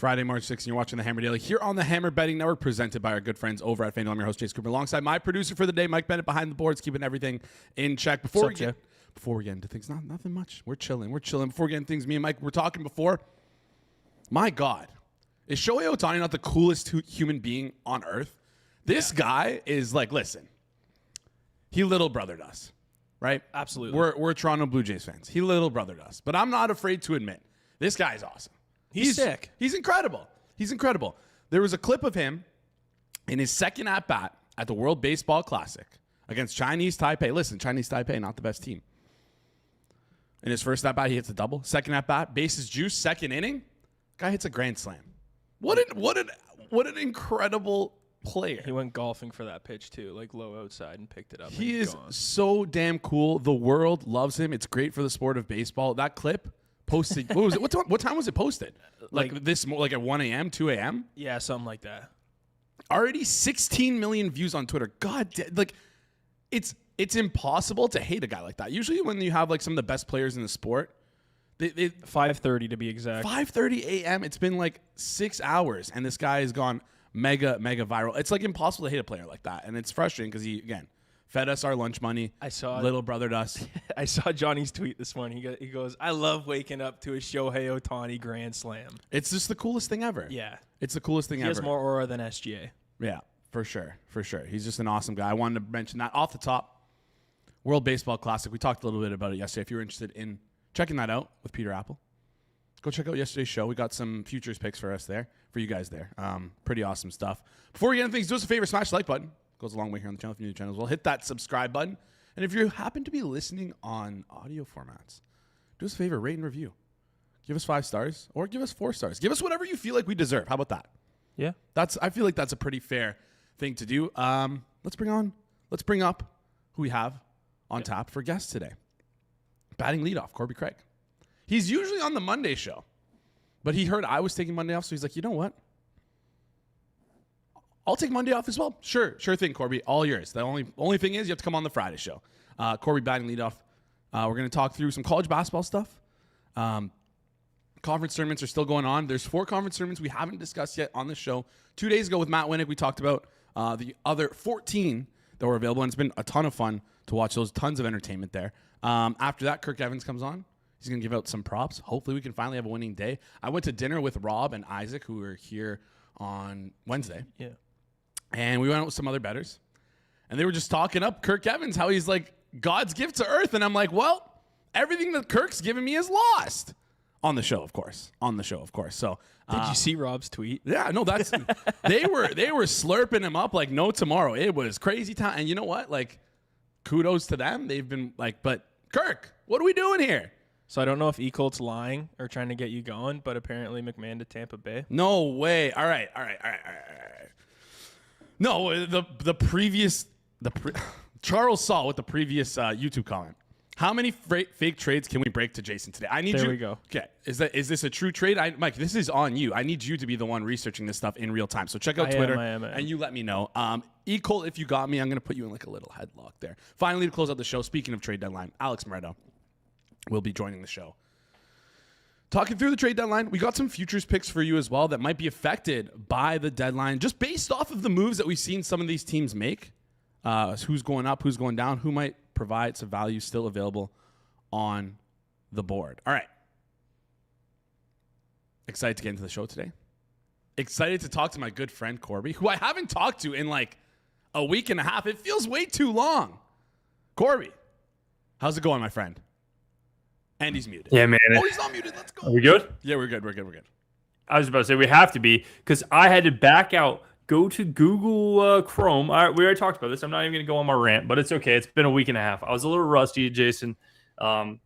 Friday, March 6th, and you're watching the Hammer Daily here on the Hammer Betting Network, presented by our good friends over at FanDuel. I'm your host, Jayson Tatum, alongside my producer for the day, Mike Bennett, behind the boards, keeping everything in check. Before we get into things, nothing much. We're chilling. Before we get into things, me and Mike were talking before. My God, is Shohei Ohtani not the coolest human being on earth? This guy is like, listen, he little brothered us, right? Absolutely. We're Toronto Blue Jays fans. He little brothered us, but I'm not afraid to admit this guy's awesome. He's sick. He's incredible. There was a clip of him in his second at-bat at the World Baseball Classic against Chinese Taipei. Listen, Chinese Taipei, not the best team. In his first at-bat, he hits a double. Second at-bat, bases juice, second inning, guy hits a grand slam. What an incredible player. He went golfing for that pitch, too, like low outside and picked it up. He is so damn cool. The world loves him. It's great for the sport of baseball. That clip posted, what was it? What time was it posted? Like at 1 a.m., 2 a.m.? Yeah, something like that. Already 16 million views on Twitter. God, it's impossible to hate a guy like that. Usually when you have like some of the best players in the sport, 5:30 to be exact. 5:30 a.m. It's been like 6 hours, and this guy has gone mega viral. It's like impossible to hate a player like that, and it's frustrating because he, again, fed us our lunch money. Little brothered us. I saw Johnny's tweet this morning. He goes, I love waking up to a Shohei Ohtani grand slam. It's just the coolest thing ever. Yeah. It's the coolest thing ever. He has more aura than SGA. Yeah, for sure. He's just an awesome guy. I wanted to mention that off the top. World Baseball Classic. We talked a little bit about it yesterday. If you're interested in checking that out with Peter Apple, go check out yesterday's show. We got some futures picks for you guys there. Pretty awesome stuff. Before we get into things, do us a favor, smash the like button. Goes a long way here on the channel. If you're new to the channel as well, hit that subscribe button. And if you happen to be listening on audio formats, do us a favor, rate and review. Give us 5 stars or give us 4 stars. Give us whatever you feel like we deserve. How about that? Yeah. I feel like that's a pretty fair thing to do. Let's bring up who we have on tap for guests today. Batting leadoff, Corbie Craig. He's usually on the Monday show, but he heard I was taking Monday off, so he's like, you know what? I'll take Monday off as well. Sure thing, Corbie. All yours. The only thing is you have to come on the Friday show. Corbie batting leadoff. We're going to talk through some college basketball stuff. Conference tournaments are still going on. There's 4 conference tournaments we haven't discussed yet on the show. 2 days ago with Matt Winnick, we talked about the other 14 that were available, and it's been a ton of fun to watch those. Tons of entertainment there. After that, Kirk Evans comes on. He's going to give out some props. Hopefully we can finally have a winning day. I went to dinner with Rob and Isaac, who were here on Wednesday. Yeah. And we went out with some other bettors. And they were just talking up Kirk Evans, how he's like God's gift to earth. And I'm like, well, everything that Kirk's given me is lost. On the show, of course. So did you see Rob's tweet? Yeah, no, that's they were slurping him up like no tomorrow. It was crazy time. And you know what? Like, kudos to them. They've been like, but Kirk, what are we doing here? So I don't know if E-Colt's lying or trying to get you going, but apparently McMahon to Tampa Bay. No way. All right. No, Charles Saul with the previous YouTube comment. How many fake trades can we break to Jayson today? There we go. Okay, is this a true trade? Mike, this is on you. I need you to be the one researching this stuff in real time. So check out Twitter, I am. And you let me know. E-Colt, if you got me, I'm going to put you in like a little headlock there. Finally, to close out the show, speaking of trade deadline, Alex Moretto will be joining the show. Talking through the trade deadline, we got some futures picks for you as well that might be affected by the deadline, just based off of the moves that we've seen some of these teams make. Who's going up, who's going down, who might provide some value still available on the board. All right. Excited to get into the show today. Excited to talk to my good friend Corbie, who I haven't talked to in like a week and a half. It feels way too long. Corbie, how's it going, my friend? And he's muted. Yeah, man. Oh, he's not muted. Let's go. Are we good? Yeah, we're good. I was about to say we have to be because I had to back out. Go to Google Chrome. All right, we already talked about this. I'm not even going to go on my rant, but it's okay. It's been a week and a half. I was a little rusty, Jason. The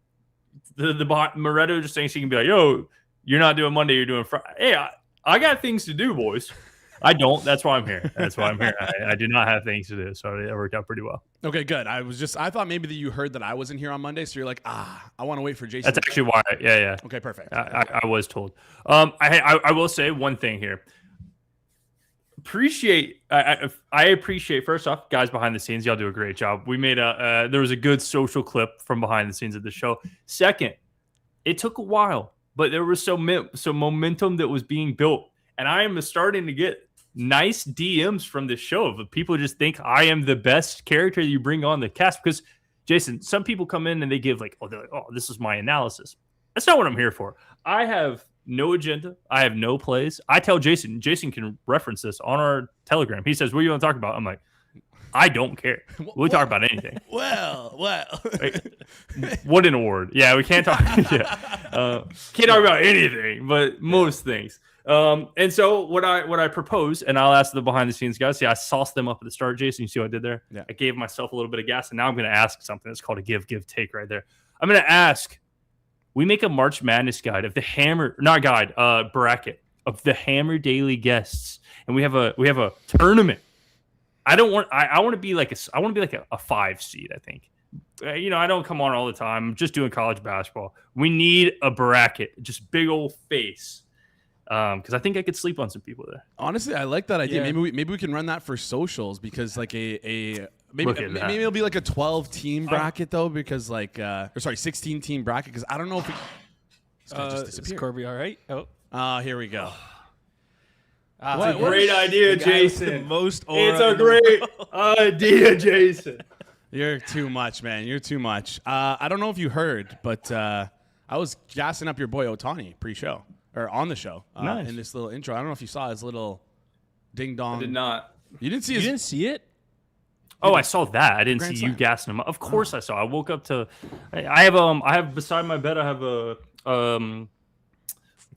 Moretto just thinks he can be like, yo, you're not doing Monday, you're doing Friday. Hey, I got things to do, boys. I don't. That's why I'm here. I do not have things to do, so it worked out pretty well. Okay, good. I thought maybe that you heard that I wasn't here on Monday, so you're like, I want to wait for Jayson. That's actually why. Yeah. Okay, perfect. I was told. I will say one thing here. I appreciate first off, guys behind the scenes, y'all do a great job. We made there was a good social clip from behind the scenes of the show. Second, it took a while, but there was some momentum that was being built, And I am starting to get nice DMs from this show of people just think I am the best character that you bring on the cast. Because, Jason, some people come in and they give like, they're like, oh, this is my analysis. That's not what I'm here for. I have no agenda. I have no plays. I tell Jason can reference this on our Telegram. He says, what do you want to talk about? I'm like, I don't care. We'll talk about anything. Well. Like, what an award. Yeah, we can't talk. Can't talk about anything, but most things. And so what I propose, and I'll ask the behind the scenes guys. See, I sauced them up at the start, Jason. You see what I did there? Yeah. I gave myself a little bit of gas, and now I'm going to ask something that's called a give, take right there. I'm going to ask, we make a March Madness guide of the bracket of the Hammer Daily guests. And we have a tournament. I want to be like a 5 seed, I think. I don't come on all the time. I'm just doing college basketball. We need a bracket, just big old face. Because I think I could sleep on some people there. Honestly, I like that idea. Yeah. Maybe we can run that for socials because like maybe it'll be like a 12-team bracket though because 16-team bracket because I don't know if it's gonna just disappear. Is Corbie all right? Oh, Here we go. It's a great idea, Jason. It's a great idea, Jason. You're too much, man. You're too much. I don't know if you heard, but I was gassing up your boy Ohtani pre-show. Or on the show, nice. In this little intro. I don't know if you saw his little ding dong. I did not. You didn't see? You didn't see it? Oh, I saw that. I didn't Grand see Slam. you gassing him up. Of course, I saw. I woke up to. I have beside my bed. I have a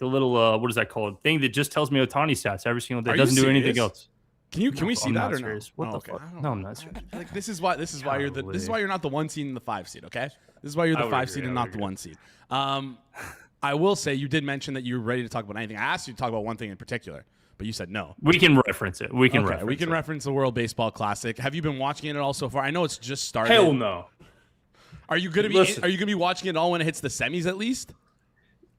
little what is that called? Thing that just tells me Ohtani stats every single day. It doesn't do anything else. Can we see I'm that not or serious. no? What the fuck? No, I'm not serious. Like this is why you're not the 1 seed and the 5 seed. Okay, this is why you're the 5 seed and not the 1 seed. I will say you did mention that you were ready to talk about anything. I asked you to talk about one thing in particular, but you said no. We can reference it. We can reference the World Baseball Classic. Have you been watching it at all so far? I know it's just started. Hell no. Are you gonna be watching it all when it hits the semis at least?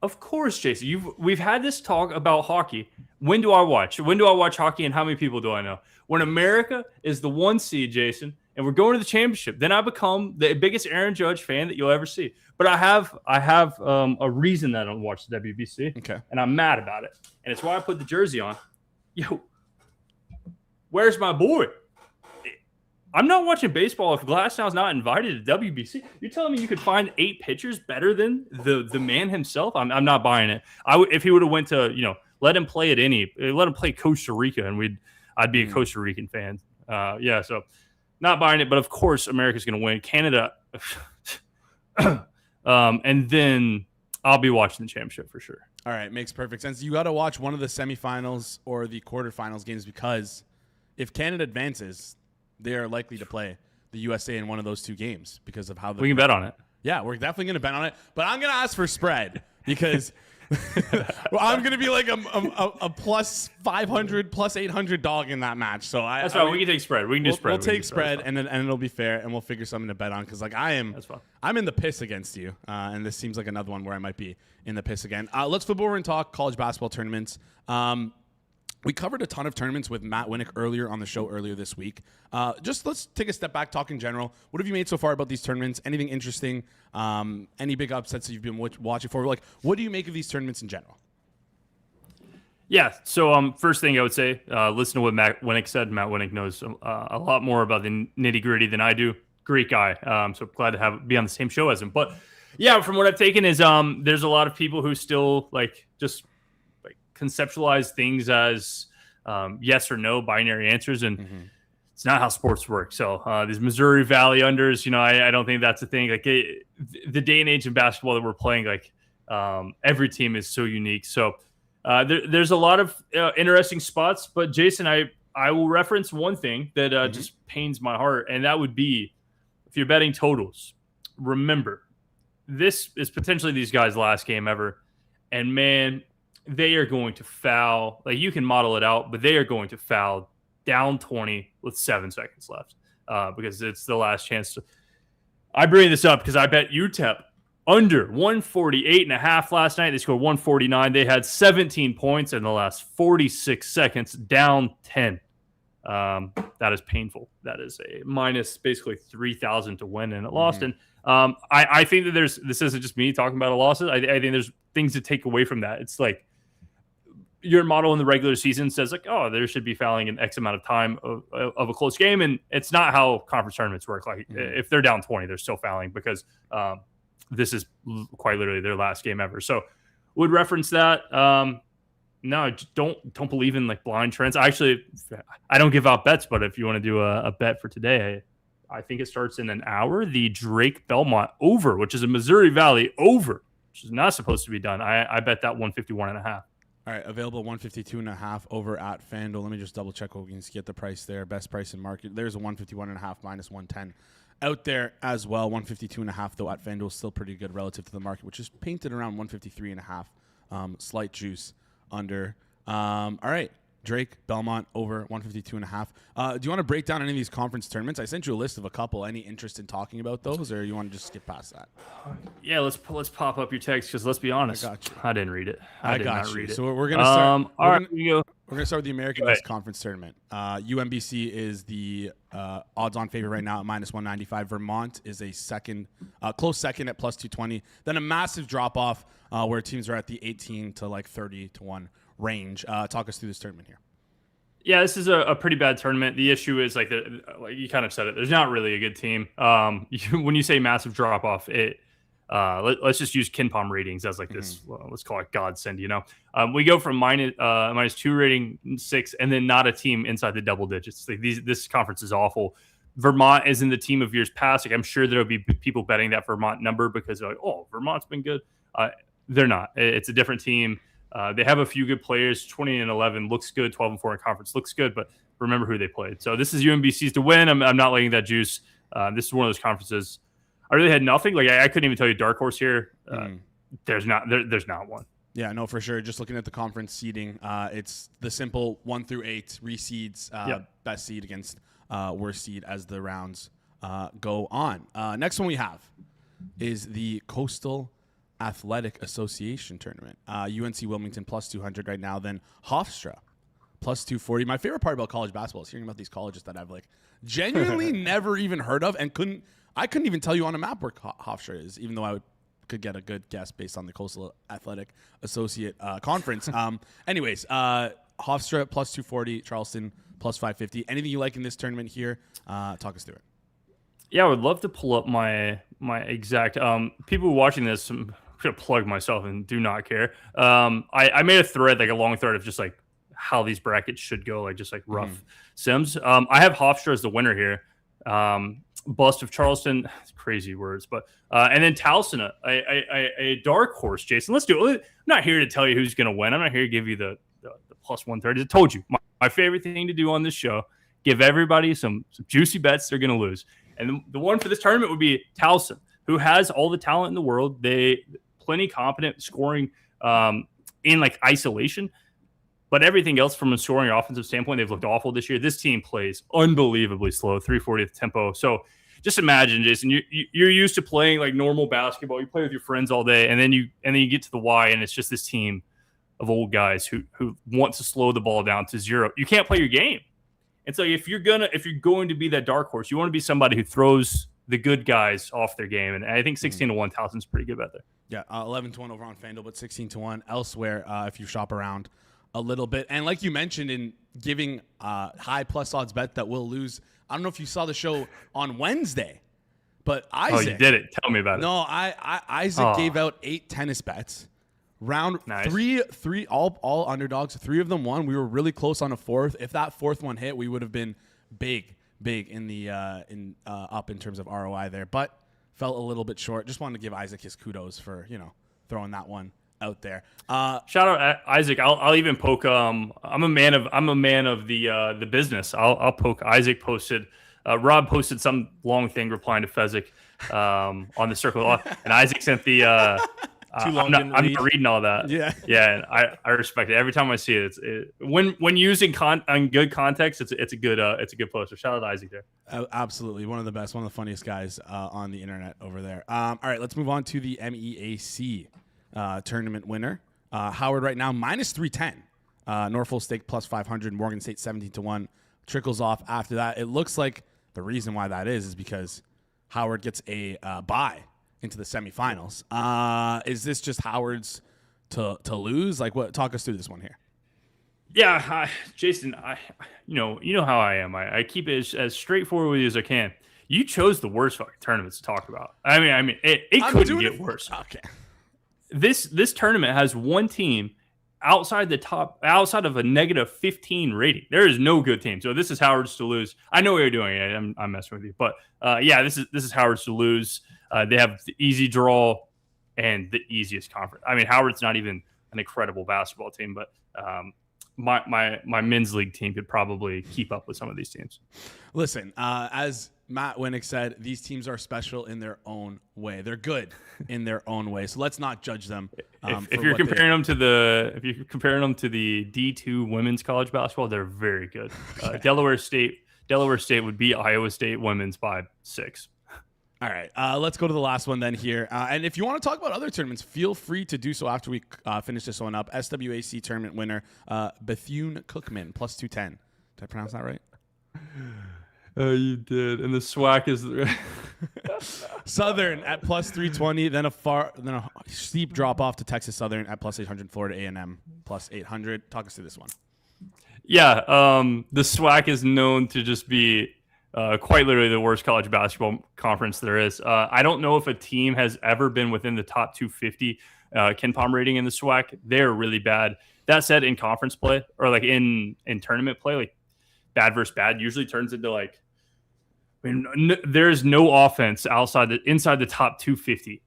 Of course, Jason. We've had this talk about hockey. When do I watch? When do I watch hockey, and how many people do I know? When America is the 1 seed, Jason, and we're going to the championship, then I become the biggest Aaron Judge fan that you'll ever see. But I have a reason that I don't watch the WBC, okay, and I'm mad about it, and it's why I put the jersey on. Yo, where's my boy? I'm not watching baseball if Glasnow's not invited to WBC. You're telling me you could find 8 pitchers better than the man himself? I'm not buying it. If he would have went to let him play let him play Costa Rica, and I'd be a Costa Rican fan. So not buying it. But of course, America's going to win. Canada. And then I'll be watching the championship for sure. All right, makes perfect sense. You got to watch one of the semifinals or the quarterfinals games because if Canada advances, they are likely to play the USA in one of those 2 games because of how we can bet on it. Yeah, we're definitely going to bet on it. But I'm going to ask for spread because I'm going to be like a plus 500, plus 800 dog in that match. So that's right. We can take spread. We can do spread. We'll take spread, and it'll be fair, and we'll figure something to bet on because I'm in the piss against you, and this seems like another one where I might be in the piss again. Let's flip over and talk college basketball tournaments. We covered a ton of tournaments with Matt Winnick earlier on the show earlier this week. Just let's take a step back, talk in general. What have you made so far about these tournaments? Anything interesting? Any big upsets that you've been watching for? Like, what do you make of these tournaments in general? Yeah. So first thing I would say, listen to what Matt Winnick said. Matt Winnick knows a lot more about the nitty gritty than I do. Great guy. So glad to be on the same show as him. But yeah, from what I've taken is there's a lot of people who still just conceptualize things as yes or no binary answers, and it's not how sports work. So these Missouri Valley unders, I don't think that's a thing. Like the day and age in basketball that we're playing, every team is so unique. So there's a lot of interesting spots. But Jason, I will reference one thing that just pains my heart, and that would be if you're betting totals. Remember, this is potentially these guys' last game ever, and man, they are going to foul. Like, you can model it out, but they are going to foul down 20 with 7 seconds left because it's the last chance to. I bring this up because I bet UTEP under 148.5 last night. They scored 149. They had 17 points in the last 46 seconds, down 10. That is painful. That is a minus basically 3,000 to win, and it lost. And I think that this isn't just me talking about a loss. I think there's things to take away from that. It's like, your model in the regular season says like, oh, there should be fouling in X amount of time of a close game. And it's not how conference tournaments work. Like if they're down 20, they're still fouling because this is quite literally their last game ever. So would reference that. No, don't believe in like blind trends. I don't give out bets, but if you want to do a bet for today, I think it starts in an hour. The Drake Belmont over, which is a Missouri Valley over, which is not supposed to be done. I bet that 151.5. All right, available 152.5 over at FanDuel. Let me just double check what we can get the price there. Best price in market. There's a 151.5 minus 110 out there as well. 152.5 though at FanDuel, still pretty good relative to the market, which is painted around 153.5. Slight juice under. All right, Drake Belmont over 152.5. Do you want to break down any of these conference tournaments? I sent you a list of a couple. Any interest in talking about those, or you want to just skip past that? Yeah, let's pop up your text because let's be honest, I didn't read it. I did not read it. So we're gonna start. We're gonna start with the American East Conference tournament. UMBC is the odds-on favorite right now at minus 195. Vermont is a close second at plus 220. Then a massive drop-off where teams are at the 18 to like 30 to 1 range. Talk us through this tournament here. Yeah, this is a pretty bad tournament. The issue is like you kind of said it. There's not really a good team. When you say massive drop off, let's just use KenPom ratings as like this. Well, let's call it godsend. We go from minus 2 rating 6, and then not a team inside the double digits. Like this conference is awful. Vermont is in the team of years past. Like I'm sure there'll be people betting that Vermont number because they're like, oh, Vermont's been good. They're not. It's a different team. They have a few good players. 20-11 looks good. 12-4 in conference looks good, but remember who they played. So this is UMBC's to win. I'm not letting that juice. This is one of those conferences. I really had nothing. Like I couldn't even tell you dark horse here. There's not one. Yeah, no, for sure. Just looking at the conference seeding, it's the simple 1 through 8 reseeds, best seed against worst seed as the rounds go on. Next one we have is the Coastal Athletic Association tournament. UNC Wilmington plus 200 right now. Then Hofstra plus 240. My favorite part about college basketball is hearing about these colleges that I've like genuinely never even heard of and couldn't even tell you on a map where Hofstra is, even though I could get a good guess based on the Coastal Athletic Associate conference. Anyways, Hofstra plus 240, Charleston plus 550. Anything you like in this tournament here? Talk us through it. Yeah, I would love to pull up my exact people watching this. I'm gonna plug myself and do not care. I made a thread, like a long thread of just like how these brackets should go, like just like rough sims. I have Hofstra as the winner here. Bust of Charleston, crazy words, but and then Towson, a dark horse. Jason, let's do it. I'm not here to tell you who's gonna win. I'm not here to give you the plus 130. I told you my favorite thing to do on this show: give everybody some juicy bets they're gonna lose. And the one for this tournament would be Towson, who has all the talent in the world. They plenty competent scoring in like isolation, but everything else from a scoring or offensive standpoint, they've looked awful this year. This team plays unbelievably slow, 340th tempo. So just imagine, Jason, you're used to playing like normal basketball. You play with your friends all day, and then you get to the Y, and it's just this team of old guys who want to slow the ball down to 0. You can't play your game. And so if you're going to be that dark horse, you want to be somebody who throws the good guys off their game. And I think 16-1 Towson's pretty good bet there. Yeah, 11-1 over on FanDuel, but 16-1 elsewhere if you shop around a little bit. And like you mentioned in giving high plus odds bet that will lose, I don't know if you saw the show on Wednesday, but Isaac. Oh, you did it. Tell me about it. No, Isaac gave out 8 tennis bets. Round three, all underdogs. 3 of them won. We were really close on a 4th. If that 4th one hit, we would have been big in the up in terms of ROI there. But fell a little bit short. Just wanted to give Isaac his kudos for throwing that one out there. Shout out Isaac. I'll even poke. I'm a man of the business. I'll poke. Isaac posted. Rob posted some long thing replying to Fezzik on the circle, and Isaac sent the. Too long. I'm not reading all that. Yeah. And I respect it every time I see it. When using on good context, it's a good post. So shout out to Isaac there. Absolutely, one of the best, one of the funniest guys on the internet over there. All right, let's move on to the MEAC tournament winner. Howard right now minus 310. Norfolk State plus 500. Morgan State 17-1. Trickles off after that. It looks like the reason why that is because Howard gets a bye into the semifinals. Is this just Howard's to lose? Like, what? Talk us through this one here. Yeah, Jason, you know how I am. I keep it as straightforward with you as I can. You chose the worst fucking tournaments to talk about. I mean, it couldn't get worse. Okay. This tournament has one team outside of a negative 15 rating. There is no good team. So this is Howard's to lose. I know what you're doing. I'm messing with you, but yeah, this is Howard's to lose. They have the easy draw and the easiest conference. I mean, Howard's not even an incredible basketball team, but my men's league team could probably keep up with some of these teams. Listen, as Matt Winnick said, these teams are special in their own way. They're good in their own way. So let's not judge them. If you're comparing them to the D2 women's college basketball, they're very good. Okay. Delaware State would beat Iowa State women's by 6. All right, let's go to the last one then here. And if you want to talk about other tournaments, feel free to do so after we finish this one up. SWAC tournament winner, Bethune-Cookman, plus 210. Did I pronounce that right? Oh, you did. And the SWAC is Southern at plus 320, then a steep drop off to Texas Southern at plus 800, Florida A&M plus 800. Talk us through this one. Yeah, the SWAC is known to just be quite literally the worst college basketball conference there is. I don't know if a team has ever been within the top 250 KenPom rating in the SWAC. They're really bad. That said, in conference play or like in tournament play, like bad versus bad usually turns into like, I mean, there's no offense inside the top 250.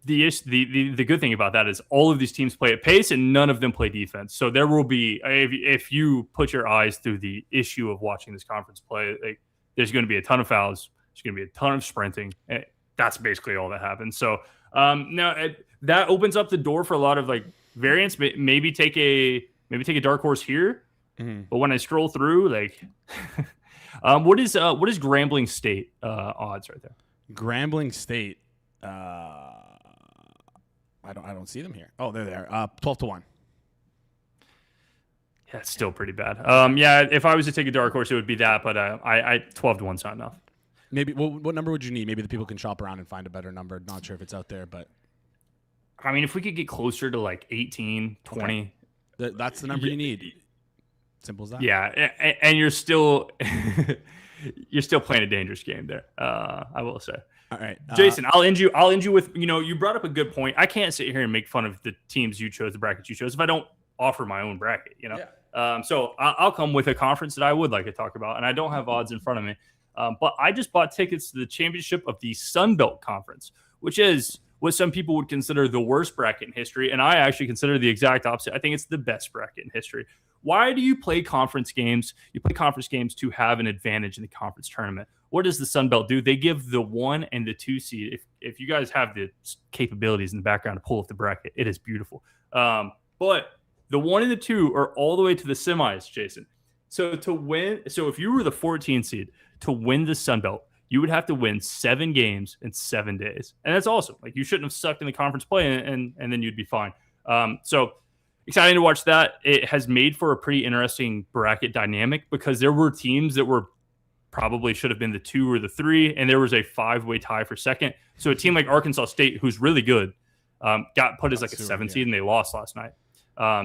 The good thing about that is all of these teams play at pace and none of them play defense. So there will be, if you put your eyes through the issue of watching this conference play, like, there's going to be a ton of fouls. There's going to be a ton of sprinting. That's basically all that happens. So now that opens up the door for a lot of like variance. Maybe take a dark horse here. Mm-hmm. But when I scroll through, like, what is Grambling State odds right there? Grambling State. I don't see them here. Oh, they're there. 12-1. Yeah, it's still pretty bad. Yeah, if I was to take a dark horse, it would be that. But I 12-1's not enough. Maybe what number would you need? Maybe the people can shop around and find a better number. Not sure if it's out there, but I mean, if we could get closer to like 18, 20, okay. That's the number you need. Simple as that. Yeah, and you're still playing a dangerous game there. I will say. All right, Jason, I'll end you with, you brought up a good point. I can't sit here and make fun of the teams you chose, the brackets you chose, if I don't offer my own bracket, Yeah. So I'll come with a conference that I would like to talk about, and I don't have odds in front of me. But I just bought tickets to the championship of the Sun Belt Conference, which is what some people would consider the worst bracket in history, and I actually consider the exact opposite. I think it's the best bracket in history. Why do you play conference games? You play conference games to have an advantage in the conference tournament. What does the Sun Belt do? They give the 1 and the 2 seed. If you guys have the capabilities in the background to pull up the bracket, it is beautiful. But the 1 and the 2 are all the way to the semis, Jason. So if you were the 14 seed to win the Sun Belt, you would have to win 7 games in 7 days. And that's awesome. Like, you shouldn't have sucked in the conference play and then you'd be fine. So exciting to watch that. It has made for a pretty interesting bracket dynamic because there were teams that were probably should have been the 2 or the 3, and there was a 5-way tie for second. So a team like Arkansas State, who's really good, got put as like a 7 seed, and they lost last night.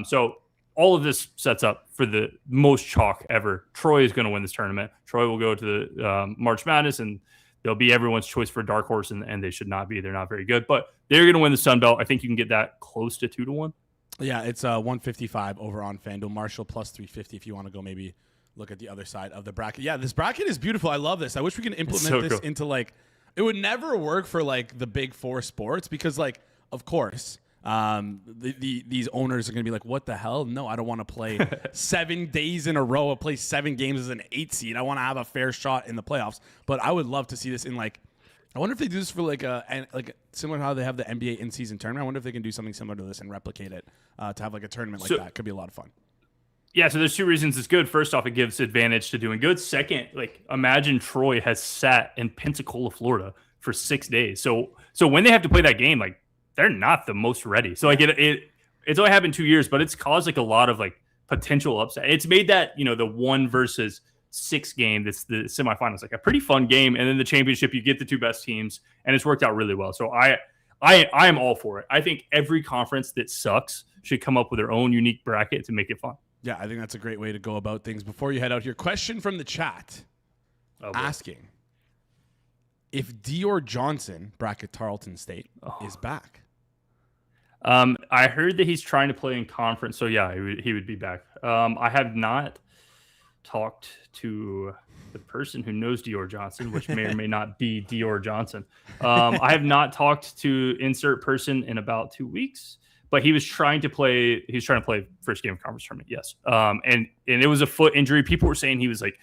So all of this sets up for the most chalk ever. Troy is going to win this tournament. Troy will go to the March Madness, and they'll be everyone's choice for dark horse, and they should not be. They're not very good, but they're going to win the Sun Belt. I think you can get that close to 2-1. Yeah, it's 155 over on FanDuel. Marshall plus 350 if you want to go maybe look at the other side of the bracket. Yeah, this bracket is beautiful. I love this. I wish we could implement this into like, it would never work for like the big 4 sports because like, of course, these owners are going to be like, what the hell? No, I don't want to play 7 days in a row. I play 7 games as an 8 seed. I want to have a fair shot in the playoffs. But I would love to see this in like, I wonder if they do this for like similar to how they have the NBA in-season tournament. I wonder if they can do something similar to this and replicate it to have like a tournament like that. Could be a lot of fun. Yeah, so there's 2 reasons it's good. First off, it gives advantage to doing good. Second, like, imagine Troy has sat in Pensacola, Florida for 6 days. So when they have to play that game, like, they're not the most ready. So like it's only happened 2 years, but it's caused like a lot of like potential upset. It's made that, the 1 versus 6 game, that's the semifinals, like a pretty fun game. And then the championship, you get the 2 best teams, and it's worked out really well. So I am all for it. I think every conference that sucks should come up with their own unique bracket to make it fun. Yeah, I think that's a great way to go about things. Before you head out here, question from the chat asking if Dior Johnson, bracket Tarleton State, is back. I heard that he's trying to play in conference, so yeah, he would be back. I have not talked to the person who knows Dior Johnson, which may or may not be Dior Johnson. I have not talked to insert person in about 2 weeks, but he was trying to play. He was trying to play first game of conference tournament. Yes, and it was a foot injury. People were saying he was like,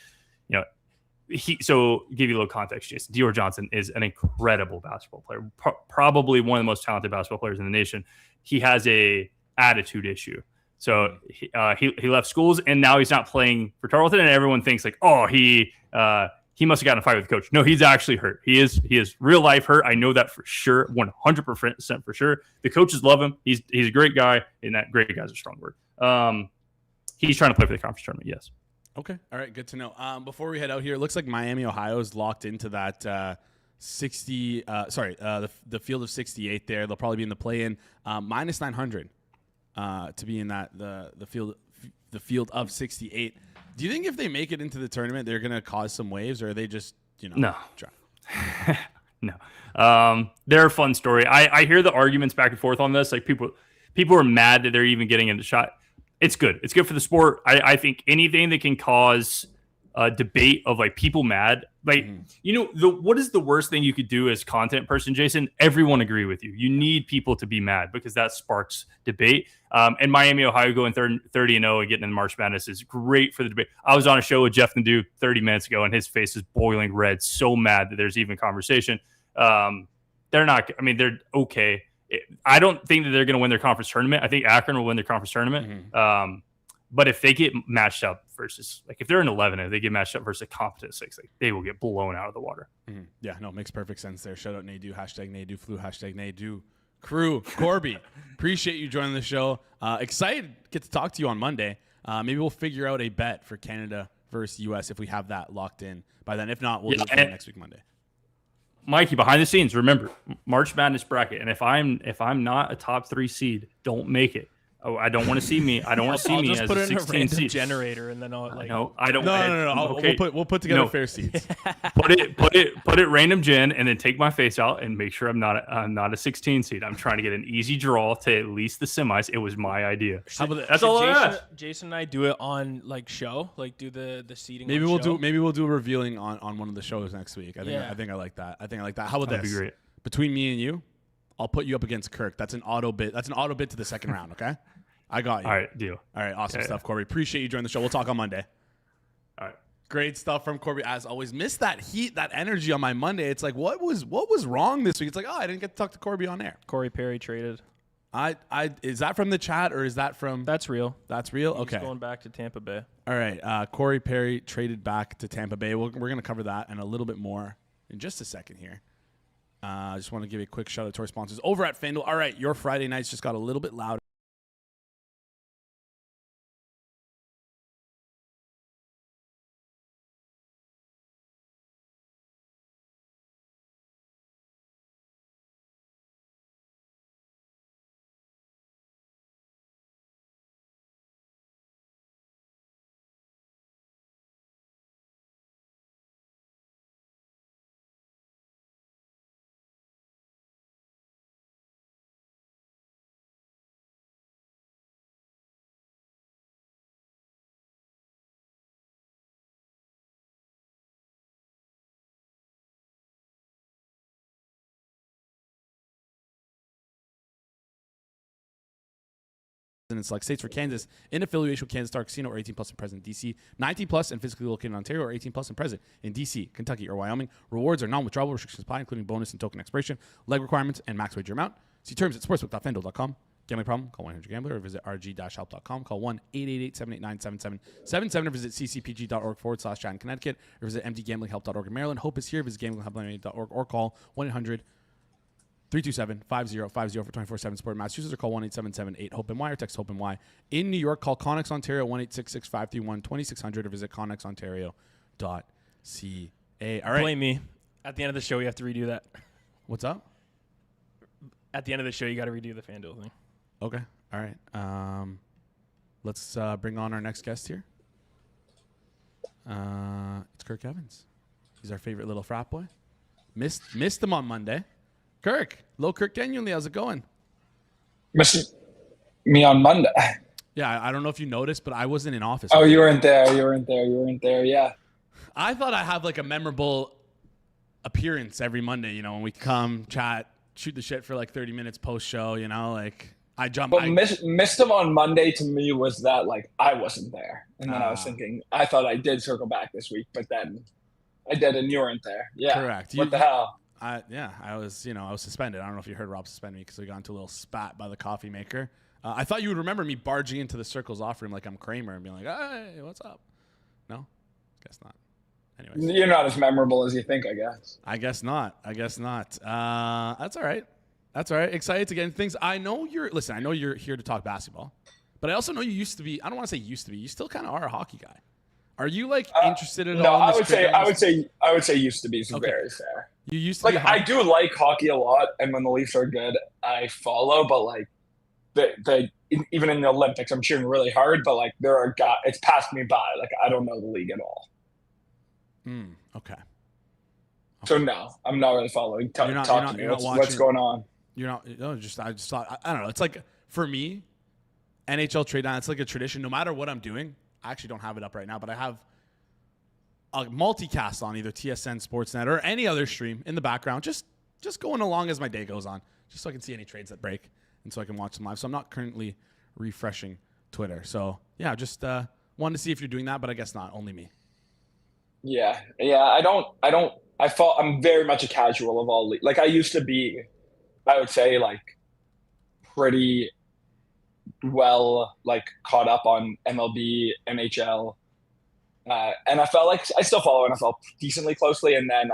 So give you a little context, Jason. Dior Johnson is an incredible basketball player, probably one of the most talented basketball players in the nation. He has a attitude issue. So he left schools and now he's not playing for Tarleton, and everyone thinks like, oh, he must have gotten a fight with the coach. No, he's actually hurt. He is real life hurt. I know that for sure, 100% for sure. The coaches love him. He's a great guy, and that great guy is a strong word. He's trying to play for the conference tournament. Yes. Okay. All right. Good to know. Before we head out here, it looks like Miami, Ohio is locked into that the field of 68 there. They'll probably be in the play-in minus 900 to be in that the field of 68. Do you think if they make it into the tournament, they're going to cause some waves, or are they just no? No. They're a fun story. I hear the arguments back and forth on this. Like people are mad that they're even getting in the shot. It's good. It's good for the sport. I think anything that can cause a debate of like people mad, like what is the worst thing you could do as content person, Jason? Everyone agree with you. You need people to be mad because that sparks debate. And Miami, Ohio going 30-0 and getting in March Madness is great for the debate. I was on a show with Jeff Nadeau 30 minutes ago, and his face is boiling red, so mad that there's even conversation. They're not. I mean, they're okay. I don't think that they're going to win their conference tournament. I think Akron will win their conference tournament. But if they get matched up versus, like if they're in 11 and they get matched up versus a competent 6, like they will get blown out of the water. Yeah, no, makes perfect sense there. Shout out Nadeau, hashtag Nadeau Flu, hashtag Nadeau Crew. Corbie, appreciate you joining the show. Excited to get to talk to you on Monday. Maybe we'll figure out a bet for Canada versus US if we have that locked in by then. If not, we'll do it for next week Monday. Mikey, behind the scenes, remember March Madness bracket, and if I'm not a top 3 seed, don't make it. Oh, I don't want to see me. I don't want to see me as a 16 seed generator, and then I'll like. No, I don't. No. Okay. We'll put together fair seeds. Put it random gen, and then take my face out and make sure I'm not a 16 seed. I'm trying to get an easy draw to at least the semis. It was my idea. That's all I asked. Jason and I do it on like show, like do the seating. Maybe we'll do a revealing on one of the shows next week. I think I like that. How about That'd this? Be great. Between me and you, I'll put you up against Kirk. That's an auto bid. That's an auto bid to the second round. Okay, I got you. All right, deal. All right, awesome stuff, Corbie. Appreciate you joining the show. We'll talk on Monday. All right, great stuff from Corbie as always. Missed that heat, that energy on my Monday. It's like what was wrong this week? It's like I didn't get to talk to Corbie on air. Corey Perry traded. Is that from the chat or is that from? That's real. That's real. Okay. He's going back to Tampa Bay. All right, Corey Perry traded back to Tampa Bay. We're going to cover that and a little bit more in just a second here. I just want to give a quick shout out to our sponsors over at FanDuel. All right, your Friday nights just got a little bit louder. And select states for Kansas in affiliation with Kansas Star Casino or 18 plus and present in DC, 19 plus and physically located in Ontario or 18 plus and present in DC, Kentucky, or Wyoming. Rewards are non-withdrawable. Restrictions apply, including bonus and token expiration, leg requirements, and max wager amount. See terms at sportsbook.fanduel.com. Gambling problem? Call 1-800-GAMBLER or visit rg-help.com. Call 1-888-789-7777 or visit ccpg.org/chat in Connecticut or visit mdgamblinghelp.org in Maryland. Hope is here. Visit gamblinghelp.org or call 1-800-327-5050 for 24/7 support in Massachusetts or call 1-877-8-HOPE-NY or text HOPE-NY. In New York, call Connex Ontario 1-866-531-2600 or visit connexontario.ca. All right. Blame me. At the end of the show, you have to redo that. What's up? At the end of the show, you got to redo the FanDuel thing. Okay. All right. let's bring on our next guest here. It's Kirk Evans. He's our favorite little frat boy. Missed him on Monday. Kirk, little Kirk genuinely, how's it going? Missed me on Monday. Yeah, I don't know if you noticed, but I wasn't in office. Oh, you weren't there. Yeah. I thought I'd have like a memorable appearance every Monday, you know, when we come, chat, shoot the shit for like 30 minutes post-show, you know, like I jump. But missed him on Monday to me was that like I wasn't there. And then I was thinking, I thought I did circle back this week, but then I did and you weren't there. Yeah. Correct. What the hell? I was suspended. I don't know if you heard Rob suspend me because we got into a little spat by the coffee maker. I thought you would remember me barging into the Circle's off room like I'm Kramer and being like, hey, what's up? No? Guess not. Anyways. You're not as memorable as you think, I guess. I guess not. That's all right. Excited to get into things. I know you're here to talk basketball, but I also know you used to be, I don't want to say used to be, you still kind of are a hockey guy. Are you like interested at all? No, I would say used to be very fair. You used to be I do like hockey a lot, and when the Leafs are good, I follow, but like even in the Olympics, I'm cheering really hard, but like there are guys, it's passed me by. Like I don't know the league at all. Okay. So no, I'm not really following. Talk to me. What's going on? You're not. No, I just thought. I don't know. It's like for me, NHL Trade Recap. It's like a tradition. No matter what I'm doing, I actually don't have it up right now, but I have a multicast on either TSN, Sportsnet, or any other stream in the background, just going along as my day goes on, just so I can see any trades that break, and so I can watch them live. So I'm not currently refreshing Twitter. So yeah, just wanted to see if you're doing that, but I guess not. Only me. Yeah. I'm very much a casual of all league. Like I used to be, I would say like pretty well like caught up on MLB, NHL, NFL. Like I still follow NFL decently closely, and then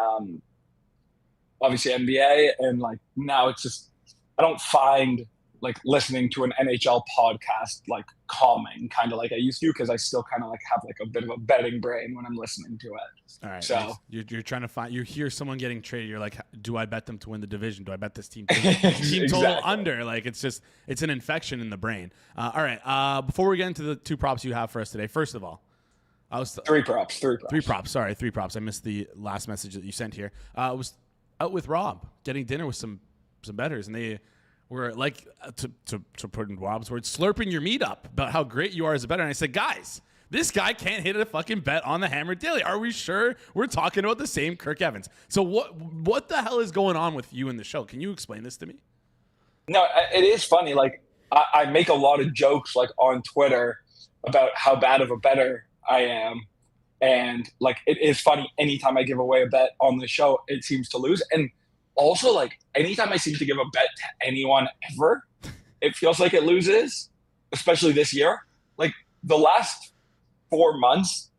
obviously NBA, and like now it's just I don't find like listening to an NHL podcast like calming, kind of like I used to, because I still kind of like have like a bit of a betting brain when I'm listening to it. All right. So you're trying to find. You hear someone getting traded. You're like, do I bet them to win the division? Do I bet this team total under? Like it's an infection in the brain. All right. Before we get into the two props you have for us today, first of all, three props. Sorry, three props. I missed the last message that you sent here. I was out with Rob getting dinner with some bettors, and they were like, to put in Rob's words, slurping your meat up about how great you are as a bettor. And I said, guys, this guy can't hit a fucking bet on the Hammer Daily. Are we sure we're talking about the same Kirk Evans? So what the hell is going on with you in the show? Can you explain this to me? No, it is funny. Like I make a lot of jokes like on Twitter about how bad of a bettor I am. And like, it is funny. Anytime I give away a bet on the show, it seems to lose. And also, like, anytime I seem to give a bet to anyone ever, it feels like it loses, especially this year. Like, the last 4 months,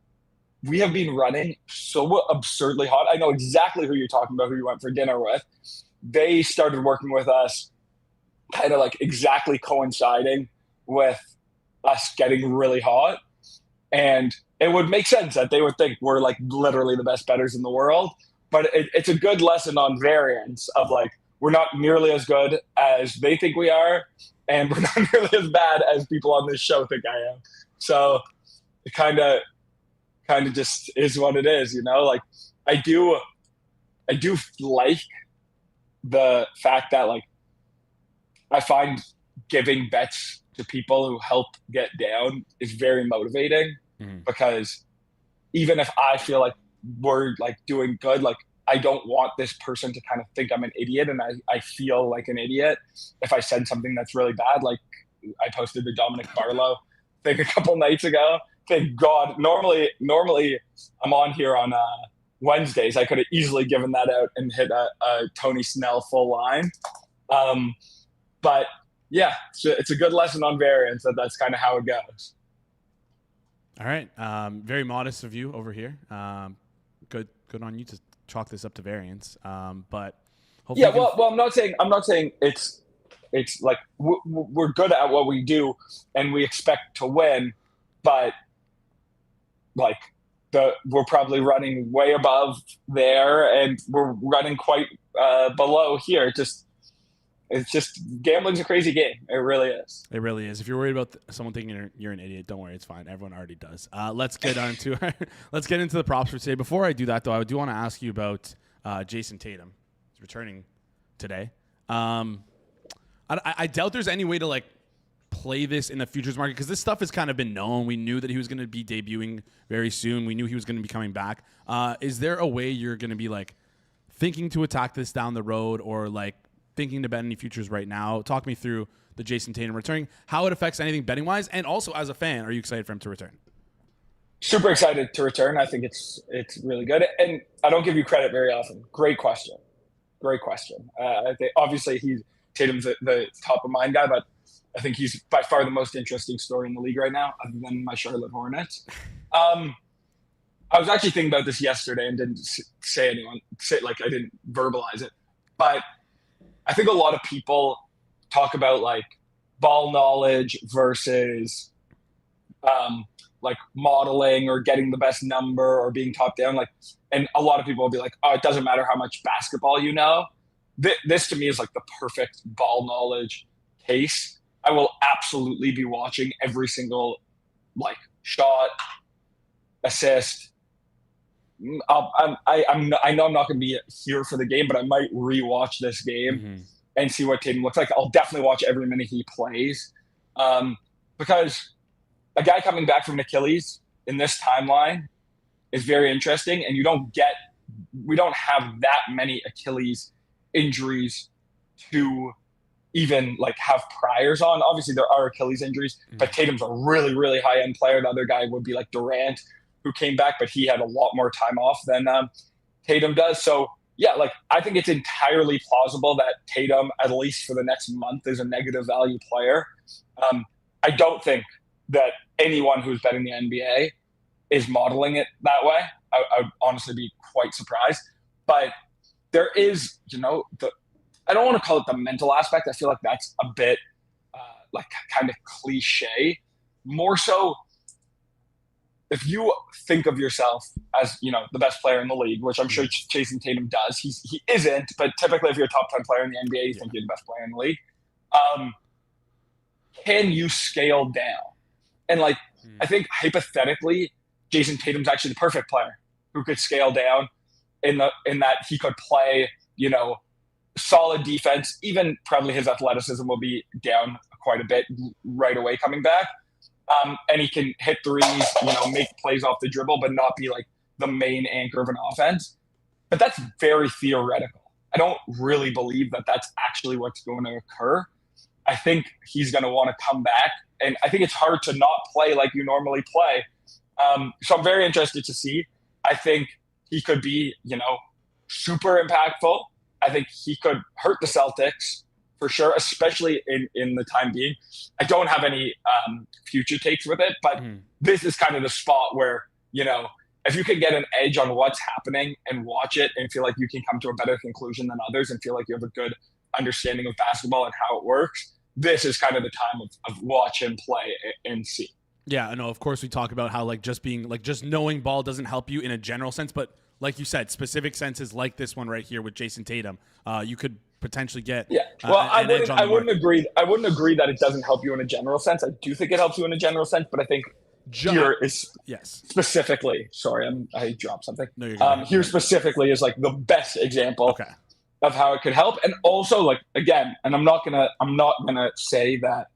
we have been running so absurdly hot. I know exactly who you're talking about, who you went for dinner with. They started working with us kind of like exactly coinciding with us getting really hot. And it would make sense that they would think we're like literally the best bettors in the world. But it's a good lesson on variance of like, we're not nearly as good as they think we are, and we're not nearly as bad as people on this show think I am. So it kind of just is what it is, you know? Like I do like the fact that like I find giving bets to people who help get down is very motivating, because even if I feel like we're like doing good, like I don't want this person to kind of think I'm an idiot, and I feel like an idiot if I said something that's really bad. Like I posted the Dominic Barlow thing a couple nights ago. Thank God. Normally I'm on here on Wednesdays. I could have easily given that out and hit a Tony Snell full line. But yeah, it's a good lesson on variance. That's kind of how it goes. All right. Very modest of you over here. Good on you to chalk this up to variance. But hopefully yeah, well, I'm not saying it's like we're good at what we do and we expect to win, but like we're probably running way above there and we're running quite below here. Just It's just gambling's a crazy game. It really is. It really is. If you're worried about someone thinking you're an idiot, don't worry. It's fine. Everyone already does. Let's get into the props for today. Before I do that, though, I do want to ask you about Jayson Tatum. He's returning today. I doubt there's any way to like play this in the futures market because this stuff has kind of been known. We knew that he was going to be debuting very soon. We knew he was going to be coming back. Is there a way you're going to be like thinking to attack this down the road or like thinking to bet any futures right now? Talk me through the Jayson Tatum returning, how it affects anything betting wise, and also as a fan, are you excited for him to return? Super excited to return. I think it's really good, and I don't give you credit very often. Great question. I think obviously Tatum's the top of mind guy, but I think he's by far the most interesting story in the league right now, other than my Charlotte Hornets. I was actually thinking about this yesterday and didn't I didn't verbalize it, but I think a lot of people talk about like ball knowledge versus like modeling or getting the best number or being top down. Like, and a lot of people will be like, oh, it doesn't matter how much basketball you know. This to me is like the perfect ball knowledge case. I will absolutely be watching every single like shot, assist. I know I'm not going to be here for the game, but I might rewatch this game and see what Tatum looks like. I'll definitely watch every minute he plays because a guy coming back from an Achilles in this timeline is very interesting, and we don't have that many Achilles injuries to even like have priors on. Obviously there are Achilles injuries, but Tatum's a really, really high end player. The other guy would be like Durant, who came back, but he had a lot more time off than Tatum does. So yeah, like I think it's entirely plausible that Tatum, at least for the next month, is a negative value player. I don't think that anyone who's betting the NBA is modeling it that way. I would honestly be quite surprised. But there is, I don't want to call it the mental aspect. I feel like that's a bit like kind of cliche. More so, if you think of yourself as, the best player in the league, which I'm sure Jayson Tatum does, he isn't, but typically if you're a top 10 player in the NBA, you think you're the best player in the league. Can you scale down? And I think hypothetically, Jayson Tatum's actually the perfect player who could scale down in that he could play, solid defense. Even probably his athleticism will be down quite a bit right away coming back. And he can hit threes, make plays off the dribble, but not be like the main anchor of an offense. But that's very theoretical. I don't really believe that that's actually what's going to occur. I think he's going to want to come back. And I think it's hard to not play like you normally play. So I'm very interested to see. I think he could be, super impactful. I think he could hurt the Celtics for sure, especially in the time being. I don't have any future takes with it, but this is kind of the spot where, if you can get an edge on what's happening and watch it and feel like you can come to a better conclusion than others and feel like you have a good understanding of basketball and how it works, this is kind of the time of watch and play and see. Yeah, I know. Of course, we talk about how just knowing ball doesn't help you in a general sense, but like you said, specific senses like this one right here with Jayson Tatum, you could potentially get. Yeah, well, I wouldn't agree. I wouldn't agree that it doesn't help you in a general sense. I do think it helps you in a general sense, but I think here is specifically. Sorry, I dropped something. No, you're good. Here specifically is like the best example of how it could help, and also like again, and I'm not gonna say that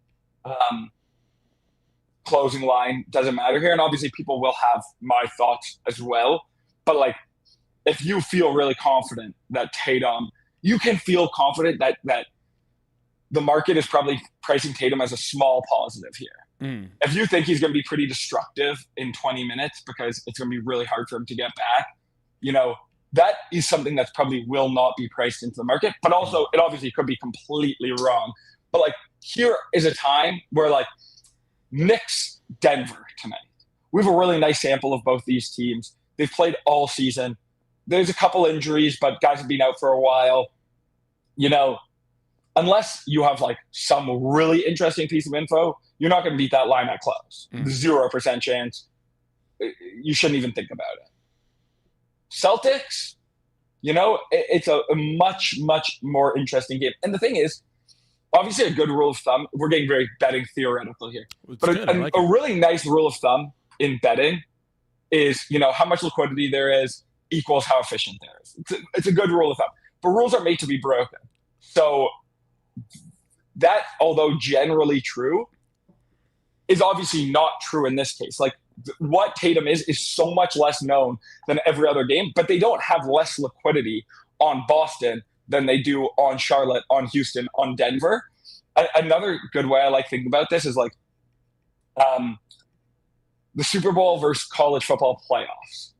closing line doesn't matter here, and obviously people will have my thoughts as well, but like if you feel really confident that Tatum, you can feel confident that the market is probably pricing Tatum as a small positive here. If you think he's going to be pretty destructive in 20 minutes because it's going to be really hard for him to get back, that is something that's probably will not be priced into the market. But also, it obviously could be completely wrong. But like here is a time where like Knicks, Denver tonight. We have a really nice sample of both these teams. They've played all season. There's a couple injuries, but guys have been out for a while. Unless you have like some really interesting piece of info, you're not going to beat that line at close. 0% chance. You shouldn't even think about it. Celtics, it's a much, much more interesting game. And the thing is, obviously a good rule of thumb. We're getting very betting theoretical here, It's but good. I like a it. really nice rule of thumb in betting is, how much liquidity there is equals how efficient there is. It's a good rule of thumb, but rules are made to be broken. So that, although generally true, is obviously not true in this case. Like what Tatum is so much less known than every other game, but they don't have less liquidity on Boston than they do on Charlotte, on Houston, on Denver. Another good way I like thinking about this is like the Super Bowl versus college football playoffs.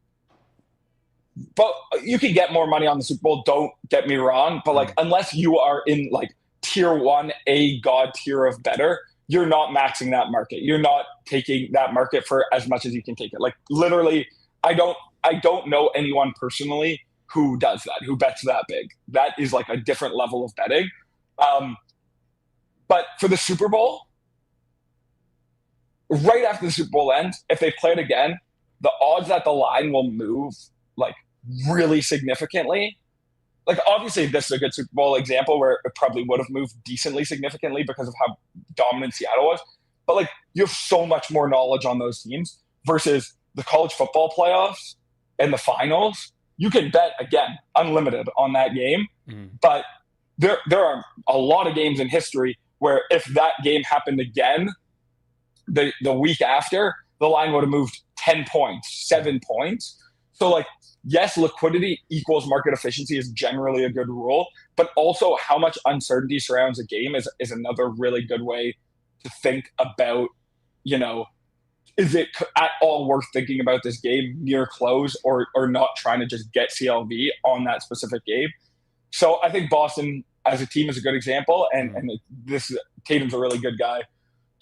But you can get more money on the Super Bowl, don't get me wrong, but like unless you are in like tier 1A god tier of better, you're not maxing that market. You're not taking that market for as much as you can take it. Like literally, I don't know anyone personally who does that, who bets that big. That is like a different level of betting. But for the Super Bowl, right after the Super Bowl ends, if they play it again, the odds that the line will move like really significantly. Like obviously this is a good Super Bowl example where it probably would have moved decently significantly because of how dominant Seattle was. But like you have so much more knowledge on those teams versus the college football playoffs and the finals. You can bet again unlimited on that game, but there are a lot of games in history where if that game happened again the week after, the line would have moved 10 points, 7 points. So like, yes, liquidity equals market efficiency is generally a good rule, but also how much uncertainty surrounds a game is another really good way to think about, is it at all worth thinking about this game near close or not trying to just get CLV on that specific game? So I think Boston as a team is a good example, and this Tatum's a really good guy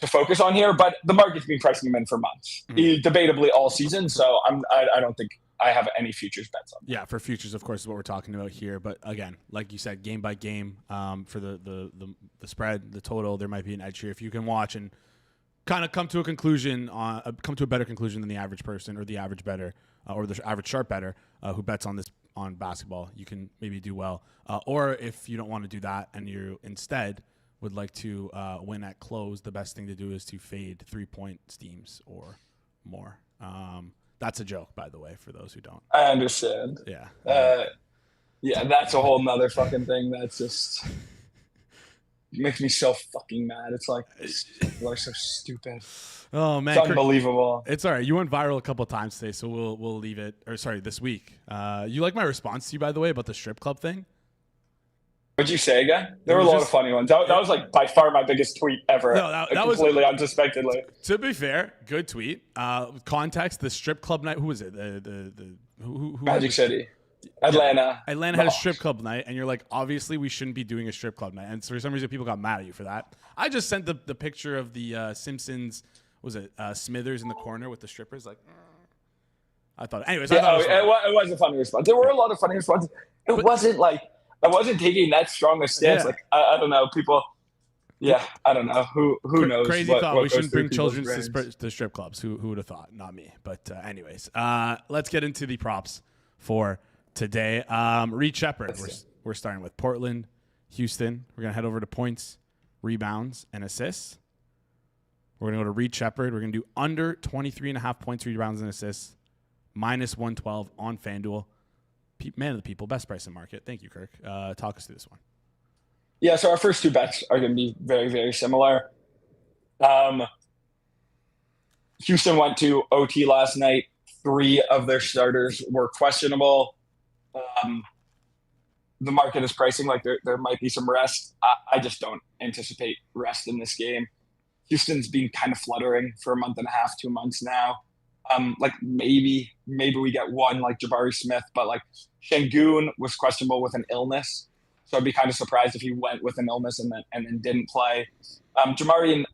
to focus on here, but the market's been pricing him in for months, debatably all season. So I don't think I have any futures bets on that. Yeah, for futures, of course, is what we're talking about here. But again, like you said, game by game, for the spread, the total, there might be an edge here. If you can watch and kind of come to a conclusion, come to a better conclusion than the average person or the average bettor or the average sharp bettor who bets on basketball, you can maybe do well. Or if you don't want to do that and you instead would like to win at close, the best thing to do is to fade 3-point steams or more. That's a joke, by the way, for those who don't. I understand. Yeah. Yeah, that's a whole nother fucking thing. That's just makes me so fucking mad. It's like people are so stupid. Oh man, it's unbelievable. It's all right. You went viral a couple of times today, so we'll leave it. Or sorry, this week. You like my response to you, by the way, about the strip club thing? What'd you say again? There were a lot of funny ones. That was like by far my biggest tweet ever. No, that was completely unsuspectedly. To be fair, good tweet. Context: the strip club night. Who was it? Who Magic City, Atlanta. Atlanta had a strip club night, and you're like, obviously, we shouldn't be doing a strip club night. And for some reason, people got mad at you for that. I just sent the picture of the Simpsons. Was it Smithers in the corner with the strippers? Like, I thought. Anyways, Yeah, I thought it was a funny response. There were a lot of funny responses. It wasn't like I wasn't taking that strong a stance. Yeah. Like I don't know, people. Yeah, I don't know. Who knows? Crazy what thought. what We goes shouldn't through bring people's children brains. to strip clubs. Who would have thought? Not me. But anyways, let's get into the props for today. Reed Shepherd. We're starting with Portland, Houston. We're gonna head over to points, rebounds, and assists. We're gonna go to Reed Shepherd. We're gonna do under 23.5 points, rebounds, and assists, minus 112 on FanDuel. Man of the people, best price in market. Thank you, Kirk. Talk us through this one. Yeah, so our first two bets are going to be very, very similar. Houston went to OT last night. 3 of their starters were questionable. The market is pricing like there might be some rest. I just don't anticipate rest in this game. Houston's been kind of fluttering for a month and a half, 2 months now. Like maybe we get one like Jabari Smith, but like Şengün was questionable with an illness. So I'd be kind of surprised if he went with an illness and then didn't play. Jabari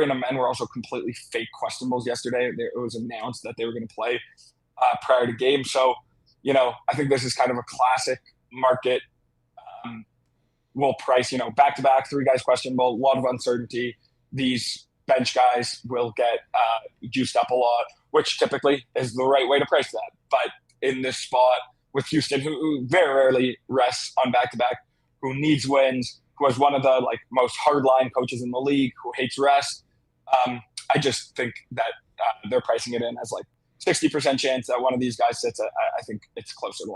and Amen were also completely fake questionables yesterday. It was announced that they were going to play prior to game. So, I think this is kind of a classic market. Will price, back-to-back, 3 guys questionable, a lot of uncertainty. These bench guys will get juiced up a lot, which typically is the right way to price that. But in this spot with Houston, who very rarely rests on back-to-back, who needs wins, who has one of the most hardline coaches in the league, who hates rest. I just think that they're pricing it in as 60% chance that one of these guys sits. I think it's closer to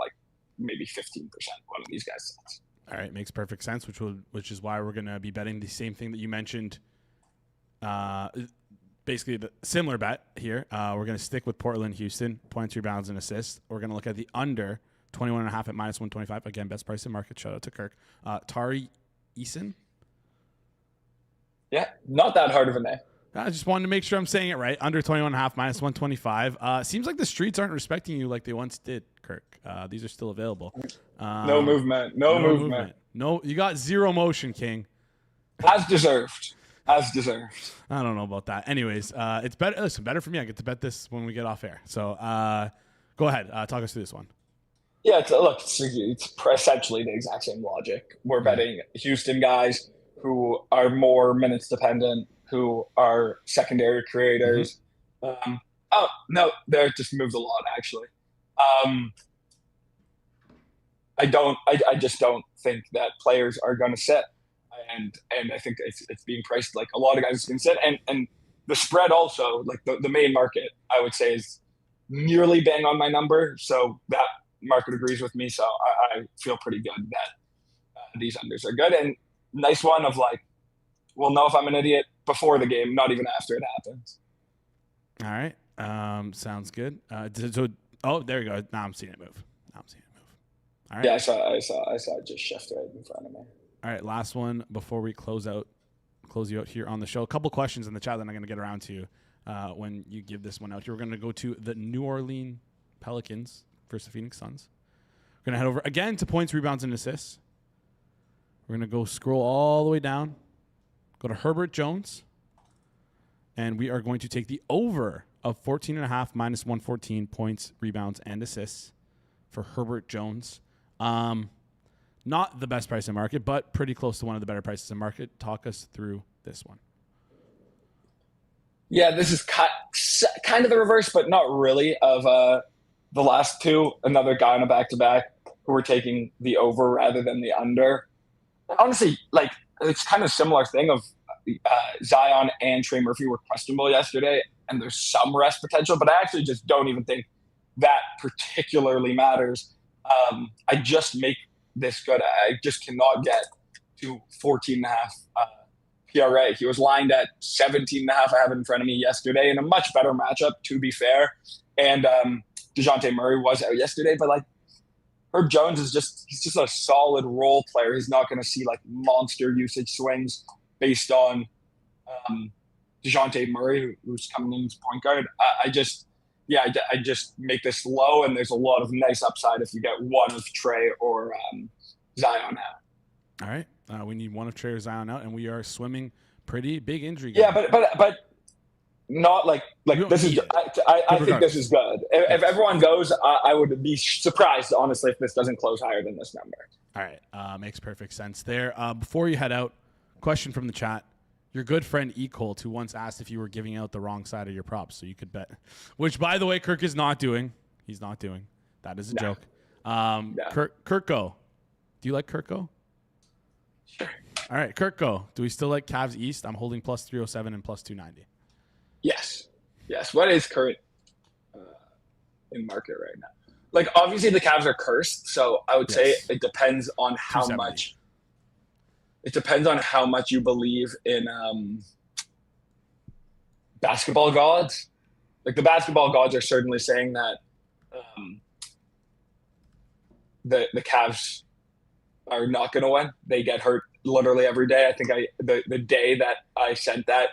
maybe 15% one of these guys sits. All right, makes perfect sense, which is why we're going to be betting the same thing that you mentioned. Basically, the similar bet here. We're going to stick with Portland, Houston, points, rebounds, and assists. We're going to look at the under 21.5 at -125. Again, best price in market. Shout out to Kirk. Tari Eason. Yeah, not that hard of a name. I just wanted to make sure I'm saying it right. Under 21.5, -125. Seems like the streets aren't respecting you like they once did, Kirk. These are still available. No movement. No movement. No, you got zero motion, King. As deserved. As deserved. I don't know about that. Anyways, it's better. Listen, better for me. I get to bet this when we get off air. So go ahead. Talk us through this one. Yeah, it's essentially the exact same logic. We're betting Houston guys who are more minutes dependent, who are secondary creators. No, they're just moved a lot, actually. I just don't think that players are going to sit. And I think it's being priced like a lot of guys can sit. And the spread also, the main market, I would say, is nearly bang on my number. So that market agrees with me. So I feel pretty good that these unders are good. And nice one of we'll know if I'm an idiot before the game, not even after it happens. All right. Sounds good. There you go. Now I'm seeing it move. All right. Yeah, I saw it just shift right in front of me. All right, last one before we close you out here on the show. A couple questions in the chat that I'm going to get around to when you give this one out here. We're going to go to the New Orleans Pelicans versus the Phoenix Suns. We're going to head over again to points, rebounds, and assists. We're going to go scroll all the way down, go to Herbert Jones, and we are going to take the over of 14.5 -114 points, rebounds, and assists for Herbert Jones. Not the best price in market, but pretty close to one of the better prices in market. Talk us through this one. Yeah, this is kind of the reverse, but not really, of the last two. Another guy on a back-to-back who were taking the over rather than the under. Honestly, it's kind of a similar thing of Zion and Trey Murphy were questionable yesterday, and there's some rest potential, but I actually just don't even think that particularly matters. I just make this good. I just cannot get to 14.5 PRA. He was lined at 17.5. I have it in front of me yesterday in a much better matchup, to be fair. And DeJounte Murray was out yesterday, but Herb Jones he's just a solid role player. He's not going to see monster usage swings based on DeJounte Murray, who's coming in as point guard. I just make this low, and there's a lot of nice upside if you get one of Trey or Zion out. All right. We need one of Trey or Zion out, and we are swimming pretty big injury. Yeah, but not this is. I think this is good. If everyone goes, I would be surprised, honestly, if this doesn't close higher than this number. All right. Makes perfect sense there. Before you head out, question from the chat. Your good friend E. Colt, who once asked if you were giving out the wrong side of your props so you could bet, which, by the way, Kirk is not doing. He's not doing. That is a joke. Kirko. Do you like Kirko? Sure. All right, Kirko. Do we still like Cavs East? I'm holding +307 and +290. Yes. What is current in market right now? Obviously, the Cavs are cursed, so I would say it depends on how much. It depends on how much you believe in basketball gods. The basketball gods are certainly saying that the Cavs are not going to win. They get hurt literally every day. I think the day that I sent that,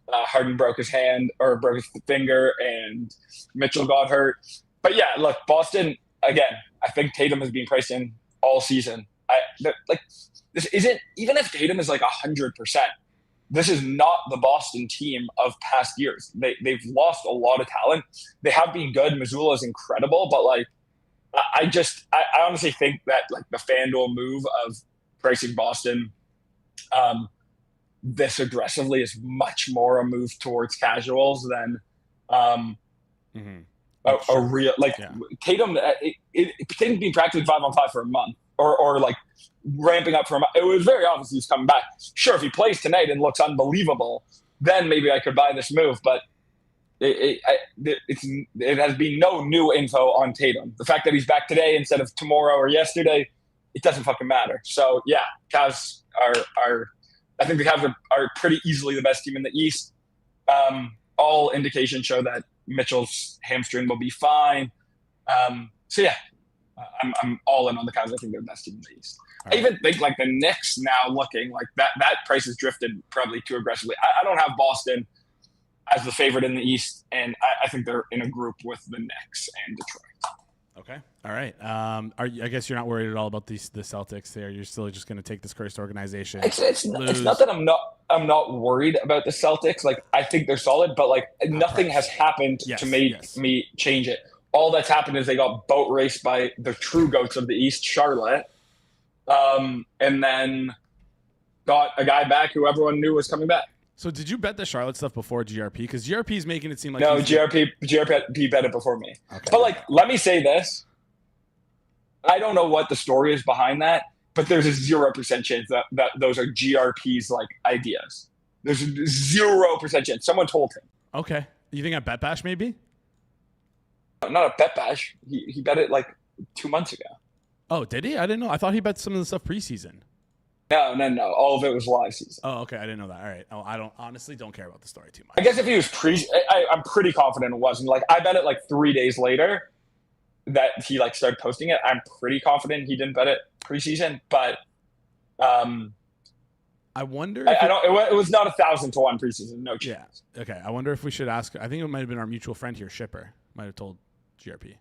Harden broke his hand or broke his finger, and Mitchell got hurt. But yeah, look, Boston again. I think Tatum has been priced in all season. This isn't, even if Tatum is 100%, this is not the Boston team of past years. They've lost a lot of talent. They have been good. Missoula is incredible, but I honestly think that the FanDuel move of pricing Boston this aggressively is much more a move towards casuals than a real Tatum. Tatum's been practicing 5-on-5 for a month, or like ramping up for a month. It was very obvious he's coming back. Sure, if he plays tonight and looks unbelievable, then maybe I could buy this move. But it has been no new info on Tatum. The fact that he's back today instead of tomorrow or yesterday, it doesn't fucking matter. So yeah, Cavs are I think the Cavs are pretty easily the best team in the East. All indications show that Mitchell's hamstring will be fine. So yeah, I'm all in on the Cavs. I think they're the best team in the East. I even think like the Knicks now looking like that price has drifted probably too aggressively. I don't have Boston as the favorite in the East, and I think they're in a group with the Knicks and Detroit. Okay. All right. I guess you're not worried at all about the Celtics there. You're still just going to take this cursed organization. It's not that I'm not worried about the Celtics. Like, I think they're solid, but like nothing has happened to make me change it. All that's happened is they got boat raced by the true goats of the East, Charlotte, and then got a guy back who everyone knew was coming back. So did you bet the Charlotte stuff before GRP? Because GRP is making it seem like no, GRP bet it before me. Okay. But like, let me say this: I don't know what the story is behind that, but there's a 0% chance that those are GRP's like ideas. There's a 0% chance. Someone told him. Okay, you think at Bet Bash maybe? Not a Bet Bash. He bet it like 2 months ago. Oh, did he? I didn't know. I thought he bet some of the stuff preseason. No. All of it was live season. Oh, okay. I didn't know that. All right. Oh, I honestly don't care about the story too much. I guess if he was I'm pretty confident it wasn't. Like, I bet it like 3 days later that he like started posting it. I'm pretty confident he didn't bet it preseason, but I wonder. It was not 1,000 to 1 preseason. No chance. Yeah. Okay. I wonder if we should ask. I think it might have been our mutual friend here, Shipper. Might have told GRP.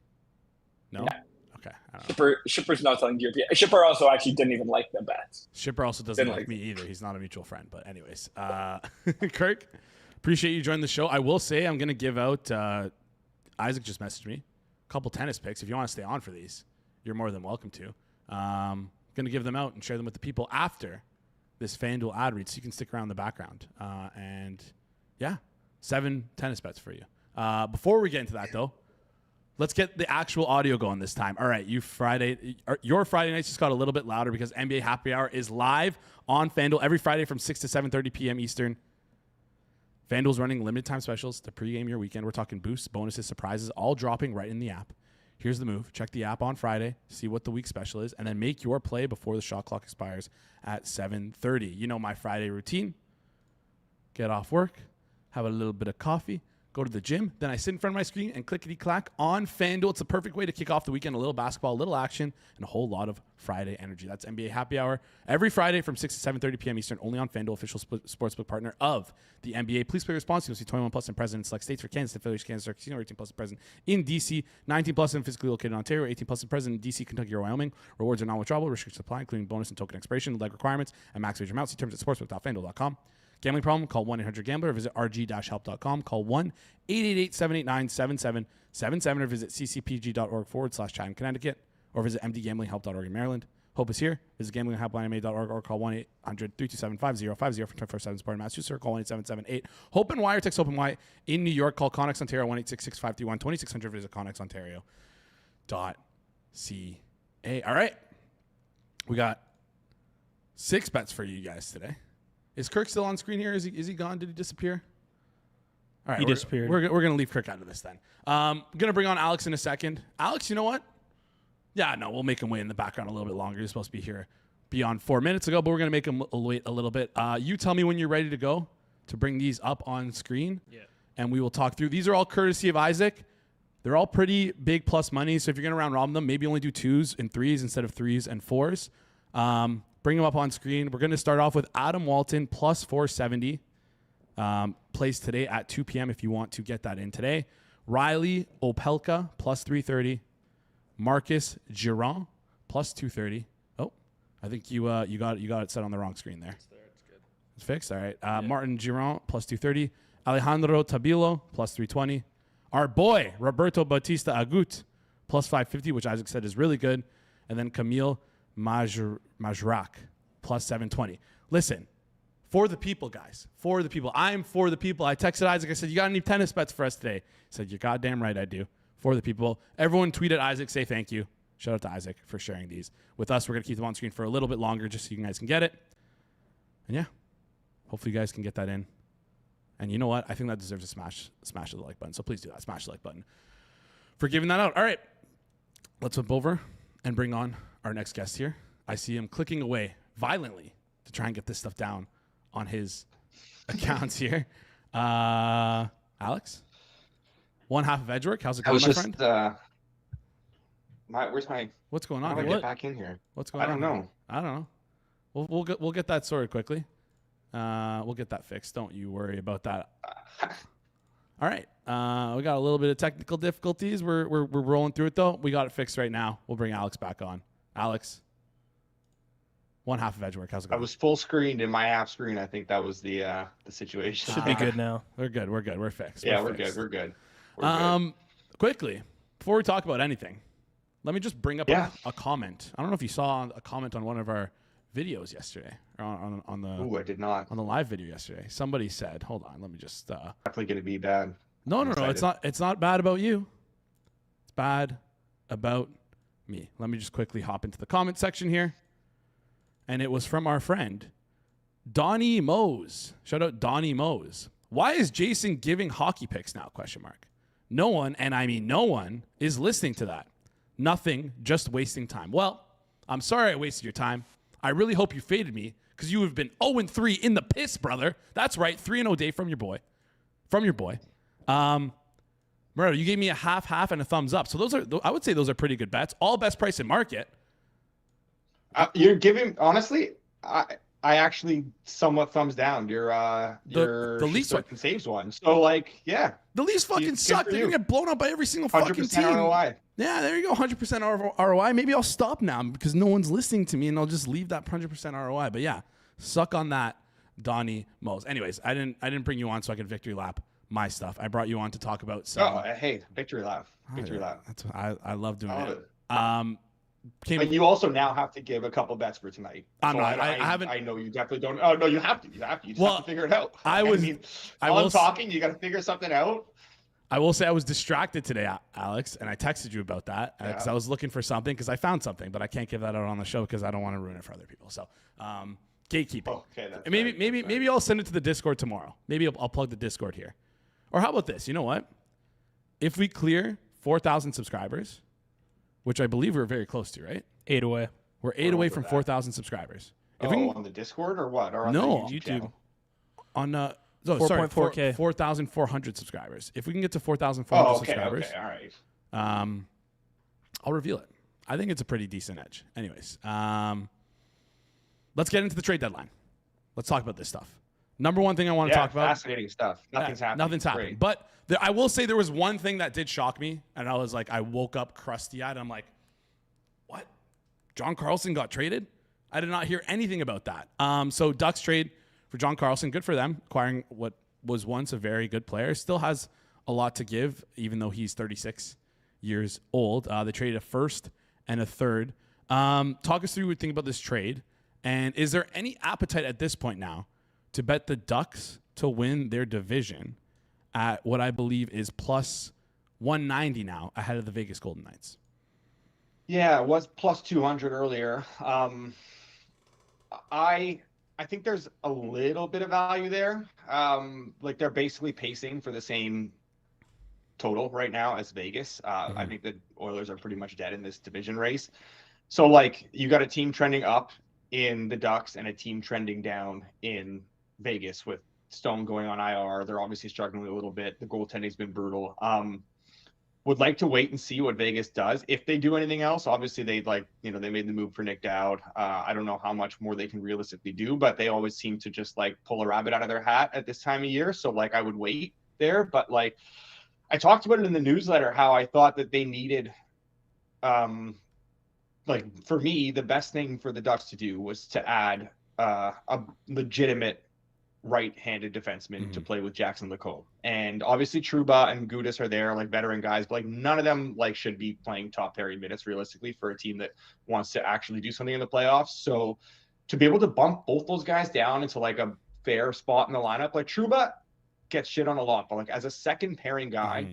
No. Yeah. Okay. I don't know. Shipper's not telling GRP. Shipper also actually didn't even like the bets. Shipper also doesn't like me either. He's not a mutual friend. But anyways, Kirk, appreciate you joining the show. I will say I'm going to give out. Isaac just messaged me a couple tennis picks. If you want to stay on for these, you're more than welcome to. Going to give them out and share them with the people after this FanDuel ad read, so you can stick around in the background. And yeah, 7 tennis bets for you. Before we get into that though, let's get the actual audio going this time. All right, your Friday nights just got a little bit louder because NBA Happy Hour is live on FanDuel every Friday from 6 to 7:30 p.m. Eastern. FanDuel's running limited time specials to pregame your weekend. We're talking boosts, bonuses, surprises, all dropping right in the app. Here's the move. Check the app on Friday, see what the week special is, and then make your play before the shot clock expires at 7:30. You know my Friday routine. Get off work, have a little bit of coffee, go to the gym, then I sit in front of my screen and clickety-clack on FanDuel. It's the perfect way to kick off the weekend. A little basketball, a little action, and a whole lot of Friday energy. That's NBA Happy Hour every Friday from 6 to 7:30 p.m. Eastern, only on FanDuel, official sportsbook partner of the NBA. Please play responsibly. See 21 plus and present in select states. For Kansas, affiliates, Kansas, Casino, 18 plus and present in D.C., 19 plus and physically located in Ontario, 18 plus and present in D.C., Kentucky, or Wyoming. Rewards are non-withdrawable. Restrictions apply, including bonus and token expiration, leg requirements, and max wager amounts. See terms at sportsbook.fanduel.com. Gambling problem? Call 1-800-GAMBLER or visit rg-help.com. Call 1-888-789-7777 or visit ccpg.org/Chatham, Connecticut, or visit mdgamblinghelp.org in Maryland. Hope is here. Visit gamblinghelplinema.org or call 1-800-327-5050 for 24/7 support in Massachusetts or call 1-877-8-HOPE and Y or text HOPE and Y in New York. Call Connex Ontario 1-866-531-2600. Visit ConnexOntario.ca. All right. We got 6 bets for you guys today. Is Kirk still on screen here? Is he gone? Did he disappear? All right, he disappeared. We're going to leave Kirk out of this then. Going to bring on Alex in a second. Alex, you know what? Yeah, no, we'll make him wait in the background a little bit longer. He's supposed to be here beyond 4 minutes ago, but we're going to make him wait a little bit. You tell me when you're ready to go to bring these up on screen, and we will talk through. These are all courtesy of Isaac. They're all pretty big plus money, so if you're going to round robin them, maybe only do 2s and 3s instead of 3s and 4s. Bring them up on screen. We're going to start off with Adam Walton plus 470. Plays today at 2 p.m. if you want to get that in today. Riley Opelka plus 330. Marcus Giron plus 230. Oh, I think you got it set on the wrong screen there. It's there. It's good. It's fixed. All right. Martin Giron plus 230. Alejandro Tabilo plus 320. Our boy Roberto Bautista Agut plus 550, which Isaac said is really good. And then Camille Majrak plus 720. Listen, for the people, guys. For the people. I'm for the people. I texted Isaac. I said, you got any tennis bets for us today? He said, you're goddamn right I do. for the people. Everyone tweet at Isaac, say thank you. Shout out to Isaac for sharing these with us. We're going to keep them on screen for a little bit longer just so you guys can get it. And yeah, hopefully you guys can get that in. And you know what? I think that deserves a smash of the like button. So please do that. Smash the like button for giving that out. All right. Let's flip over and bring on our next guest here. I see him clicking away violently to try and get this stuff down on his accounts here. Alex? One half of Edgework. How's it going, my friend? Where's my? What's going on? How do I get back in here? What's going on? I don't know. We'll get that sorted quickly. We'll get that fixed. Don't you worry about that. All right. We got a little bit of technical difficulties. We're rolling through it though. We got it fixed right now. We'll bring Alex back on. Alex, one half of Edgework. How's it going? I was full screened in my app screen. I think that was the situation. Should be good now. We're good. We're fixed. We're good. Quickly, before we talk about anything, let me just bring up a comment. I don't know if you saw a comment on one of our videos yesterday, or on the. Ooh, I did not. On the live video yesterday. Somebody said, hold on, let me just. Definitely going to be bad. No, it's not bad about you. It's bad about me. Let me just quickly hop into the comment section here. And it was from our friend, Donnie Mose. Shout out Donnie Mose. Why is Jayson giving hockey picks now? ? No one, and I mean no one, is listening to that. Nothing, just wasting time. Well, I'm sorry I wasted your time. I really hope you faded me because you have been 0-3 in the piss, brother. That's right, 3-0 day from your boy. Murdo, you gave me a half and a thumbs up. So I would say those are pretty good bets. All best price in market. You're giving, honestly, I actually somewhat thumbs down your the Leafs fucking saves one. So like, yeah. The Leafs fucking suck. They're going to get blown up by every single fucking team. ROI. Yeah, there you go. 100% ROI. Maybe I'll stop now because no one's listening to me and I'll just leave that 100% ROI. But yeah, suck on that, Donnie Mose. Anyways, I didn't bring you on so I could victory lap my stuff. I brought you on to talk about some. Oh, hey, victory lap. Victory lap. That's I love doing it. But you also now have to give a couple bets for tonight. I'm not. I haven't. I know you definitely don't. Oh no, you have to. You just have to figure it out. I'm talking. You got to figure something out. I will say I was distracted today, Alex, and I texted you about that because I was looking for something because I found something, but I can't give that out on the show because I don't want to ruin it for other people. So, gatekeeping. Okay. Maybe I'll send it to the Discord tomorrow. Maybe I'll plug the Discord here. Or how about this? You know what? If we clear 4,000 subscribers, which I believe we're very close to, right? 8 away. We're 8 away from 4,000 subscribers. On the Discord or what? Or on no, the YouTube. On 4.4K. 4,400 subscribers. If we can get to 4,400 subscribers, okay, all right. I'll reveal it. I think it's a pretty decent edge. Anyways, let's get into the trade deadline. Let's talk about this stuff. Number one thing I want to talk about. Fascinating stuff. Nothing's happening. But I will say there was one thing that did shock me, and I was like, I woke up crusty-eyed, and I'm like, what? John Carlson got traded? I did not hear anything about that. So Ducks trade for John Carlson. Good for them, acquiring what was once a very good player. Still has a lot to give, even though he's 36 years old. They traded a first and a third. Talk us through what you think about this trade, and is there any appetite at this point now to bet the Ducks to win their division at what I believe is plus 190 now ahead of the Vegas Golden Knights? Yeah, it was plus 200 earlier. I think there's a little bit of value there. Like they're basically pacing for the same total right now as Vegas. I think the Oilers are pretty much dead in this division race. So like you got a team trending up in the Ducks and a team trending down in Vegas with Stone going on IR. They're obviously struggling a little bit. The goaltending's been brutal. Would like to wait and see what Vegas does. If they do anything else, obviously they made the move for Nick Dowd. I don't know how much more they can realistically do, but they always seem to just like pull a rabbit out of their hat at this time of year. So like I would wait there, but like I talked about it in the newsletter, how I thought that they needed, like for me, the best thing for the Ducks to do was to add a legitimate right-handed defenseman to play with Jackson LeCombe. And obviously Trouba and Gudas are there, like veteran guys, but like none of them like should be playing top pairing minutes realistically for a team that wants to actually do something in the playoffs. So to be able to bump both those guys down into like a fair spot in the lineup, like Trouba gets shit on a lot, but like as a second pairing guy,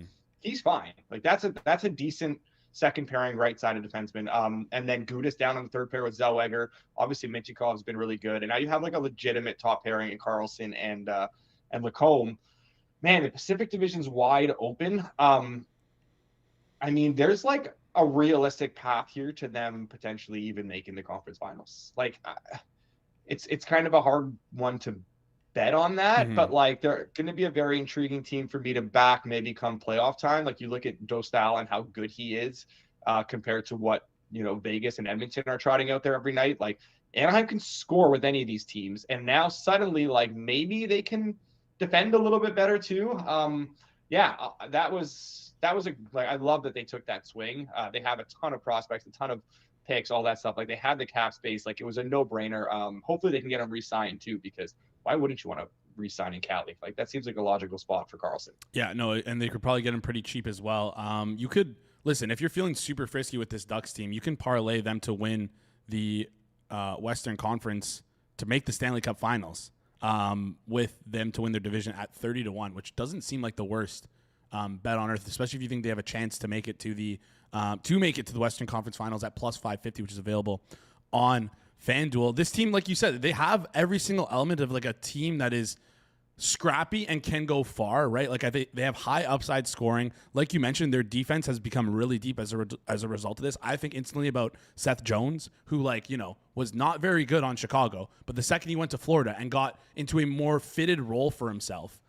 he's fine. Like that's a decent second pairing right-sided defenseman. And then Gudas down on the third pair with Zellweger. Obviously, Mintyukov has been really good, and now you have like a legitimate top pairing in Carlson and Lacombe. Man, the Pacific Division's wide open. I mean, there's like a realistic path here to them potentially even making the conference finals. Like, it's kind of a hard one to bet on that, but like they're going to be a very intriguing team for me to back maybe come playoff time. Like you look at Dostal and how good he is compared to what, Vegas and Edmonton are trotting out there every night. Like Anaheim can score with any of these teams. And now suddenly like maybe they can defend a little bit better too. That was I love that they took that swing. They have a ton of prospects, a ton of picks, all that stuff. Like they had the cap space. Like it was a no-brainer. Hopefully they can get them re-signed too, because why wouldn't you want to re-sign in Cali? Like that seems like a logical spot for Carlson. Yeah, no, and they could probably get him pretty cheap as well. You could listen, if you're feeling super frisky with this Ducks team, you can parlay them to win the Western Conference to make the Stanley Cup Finals. With them to win their division at 30-1, which doesn't seem like the worst bet on earth, especially if you think they have a chance to make it to the Western Conference Finals at plus 550, which is available on FanDuel. This team, like you said, they have every single element of like a team that is scrappy and can go far, right? Like they have high upside scoring. Like you mentioned, their defense has become really deep as a result of this. I think instantly about Seth Jones, who was not very good on Chicago, but the second he went to Florida and got into a more fitted role for himself,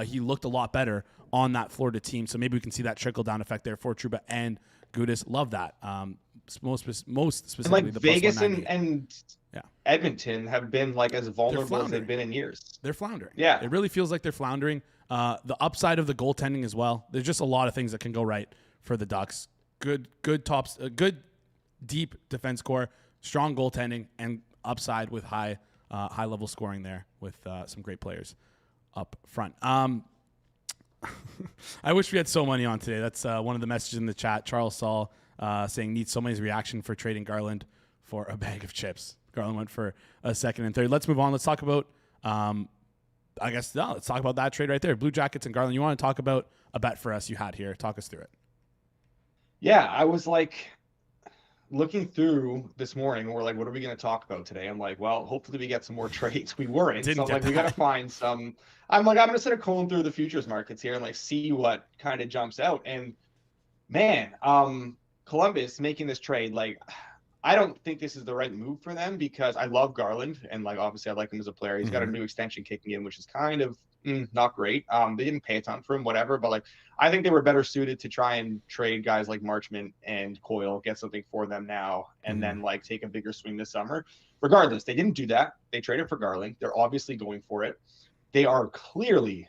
he looked a lot better on that Florida team. So maybe we can see that trickle down effect there for Trouba and Gudas. Love that. Most specifically, and like the Vegas and Edmonton have been like as vulnerable as they've been in years. They're floundering. Yeah. It really feels like they're floundering. The upside of the goaltending as well. There's just a lot of things that can go right for the Ducks. Good tops, good deep defense core, strong goaltending, and upside with high level scoring there with some great players up front. I wish we had so money on today. That's one of the messages in the chat. Charles Saul saying needs so many's reaction for trading Garland for a bag of chips. Garland went for a second and third. Let's move on. Let's talk about let's talk about that trade right there. Blue Jackets and Garland. You want to talk about a bet for us you had here? Talk us through it. Yeah, I was like looking through this morning. We're like, what are we going to talk about today? I'm like, well, hopefully we get some more trades. We weren't. So I'm like, we got to find some. I'm like, I'm going to sort of comb through the futures markets here and like see what kind of jumps out. And man, Columbus making this trade, like, I don't think this is the right move for them because I love Garland and like obviously I like him as a player. He's got a new extension kicking in, which is kind of not great. They didn't pay a ton for him, whatever, but like I think they were better suited to try and trade guys like Marchment and Coyle, get something for them now, and then like take a bigger swing this summer. Regardless, they didn't do that. They traded for Garland. They're obviously going for it. They are clearly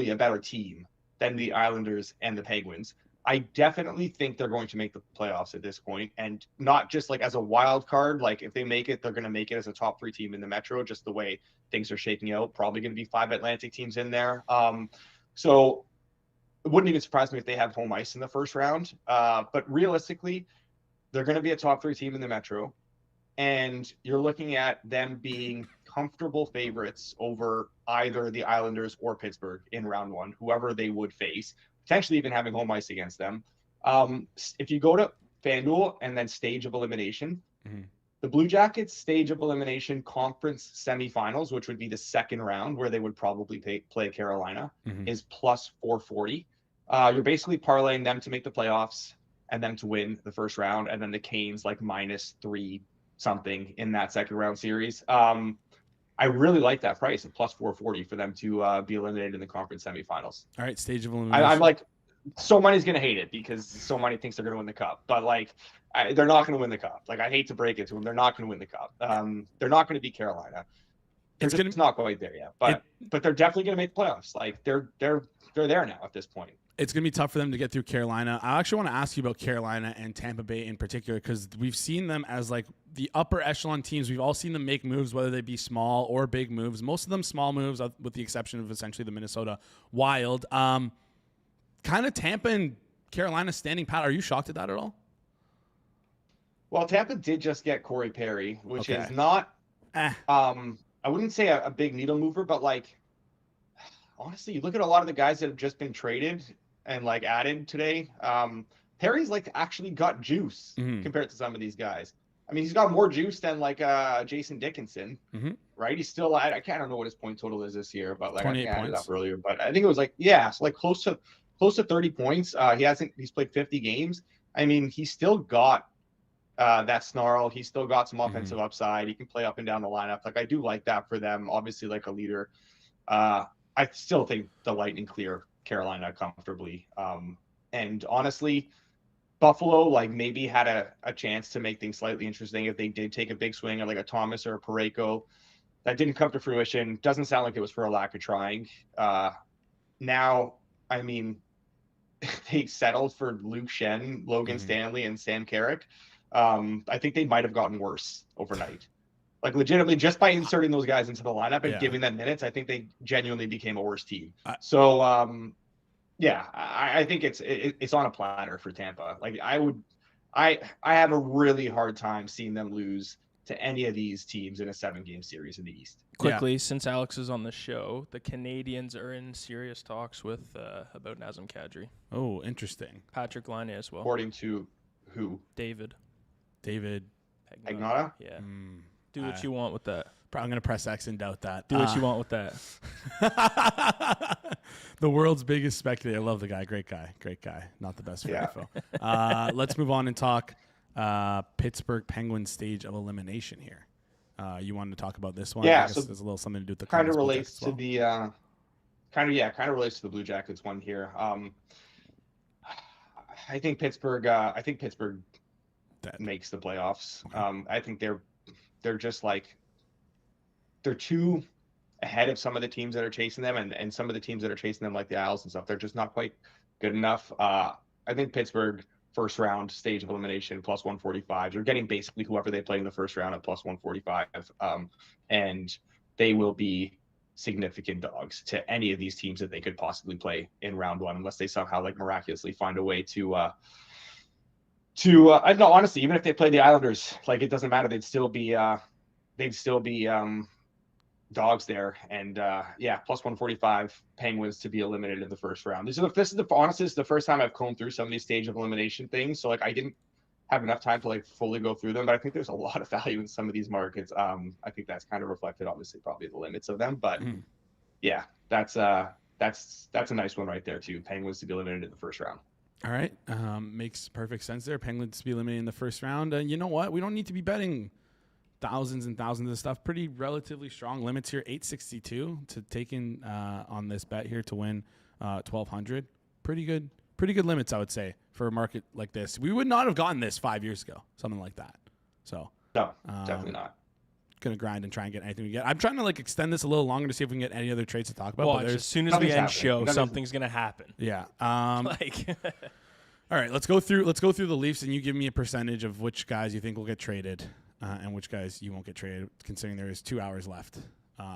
a better team than the Islanders and the Penguins. I definitely think they're going to make the playoffs at this point, and not just like as a wild card. Like if they make it, they're going to make it as a top 3 team in the Metro, just the way things are shaking out. Probably going to be 5 Atlantic teams in there. So it wouldn't even surprise me if they have home ice in the first round. But realistically, they're going to be a top 3 team in the Metro, and you're looking at them being comfortable favorites over either the Islanders or Pittsburgh in round 1, whoever they would face. Potentially even having home ice against them. If you go to FanDuel and then stage of elimination, the Blue Jackets stage of elimination conference semifinals, which would be the second round where they would probably play Carolina, is plus 440. You're basically parlaying them to make the playoffs and them to win the first round, and then the Canes like minus 3 something in that second round series. I really like that price of plus 440 for them to be eliminated in the conference semifinals. All right, stage of elimination. I'm like, so money's going to hate it because so many thinks they're going to win the cup. But like, they're not going to win the cup. Like, I hate to break it to them. They're not going to win the cup. They're not going to beat Carolina. It's not quite there yet. But they're definitely going to make the playoffs. Like, they're there now at this point. It's going to be tough for them to get through Carolina. I actually want to ask you about Carolina and Tampa Bay in particular, because we've seen them as like the upper echelon teams. We've all seen them make moves, whether they be small or big moves. Most of them small moves, with the exception of essentially the Minnesota Wild. Kind of Tampa and Carolina standing pat. Are you shocked at that at all? Well, Tampa did just get Corey Perry, which is not, I wouldn't say a big needle mover, but like, honestly, you look at a lot of the guys that have just been traded, and like added today. Perry's like actually got juice compared to some of these guys. I mean, he's got more juice than like Jason Dickinson, right? He's still I don't know what his point total is this year, but like I added it up earlier. But I think it was like so like close to 30 points. He's played 50 games. I mean, he's still got that snarl. He's still got some offensive upside. He can play up and down the lineup. Like I do like that for them. Obviously, like a leader. I still think the Lightning clear Carolina comfortably. And honestly, Buffalo like maybe had a chance to make things slightly interesting if they did take a big swing at like a Thomas or a Parayko. That didn't come to fruition. Doesn't sound like it was for a lack of trying. Now, I mean, they settled for Luke Shen, Logan Stanley, and Sam Carrick. I think they might have gotten worse overnight. Like legitimately, just by inserting those guys into the lineup and giving them minutes, I think they genuinely became a worse team. I think it's on a platter for Tampa. Like I have a really hard time seeing them lose to any of these teams in a 7-game series in the East. Quickly, since Alex is on the show, the Canadians are in serious talks with about Nazem Kadri. Oh, interesting. Patrick Laine as well. According to who? David Pagnotta? Yeah. Do what you want with that. I'm going to press X and doubt that. Do what you want with that. The world's biggest speculator. I love the guy. Great guy. Not the best for info. Let's move on and talk Pittsburgh Penguins stage of elimination here. You wanted to talk about this one? Yeah, I guess so there's a little something to do with the kind of relates to the kind of relates to the Blue Jackets one here. I think Pittsburgh makes the playoffs. Okay. I think they're just like they're too ahead of some of the teams that are chasing them, and some of the teams that are chasing them, like the Isles and stuff, they're just not quite good enough. I think Pittsburgh first round stage of elimination plus 145. You're getting basically whoever they play in the first round at plus 145, and they will be significant dogs to any of these teams that they could possibly play in round one, unless they somehow like miraculously find a way to no, honestly, even if they play the Islanders, like it doesn't matter. They'd still be dogs there. And plus 145 Penguins to be eliminated in the first round. Honestly, this is the first time I've combed through some of these stage of elimination things. So like I didn't have enough time to like fully go through them, but I think there's a lot of value in some of these markets. I think that's kind of reflected, obviously, probably the limits of them. But that's a nice one right there too. Penguins to be eliminated in the first round. All right. Makes perfect sense there. Penguins to be eliminated in the first round. You know what? We don't need to be betting thousands and thousands of stuff. Pretty relatively strong limits here. 862 to take in on this bet here to win 1,200. Pretty good limits, I would say, for a market like this. We would not have gotten this 5 years ago, something like that. So no, definitely not. Gonna grind and try and get anything we get. I'm trying to like extend this a little longer to see if we can get any other trades to talk about. Well, as soon as we end show, something's gonna happen. Yeah. All right, let's go through the Leafs, and you give me a percentage of which guys you think will get traded and which guys you won't get traded, considering there is 2 hours left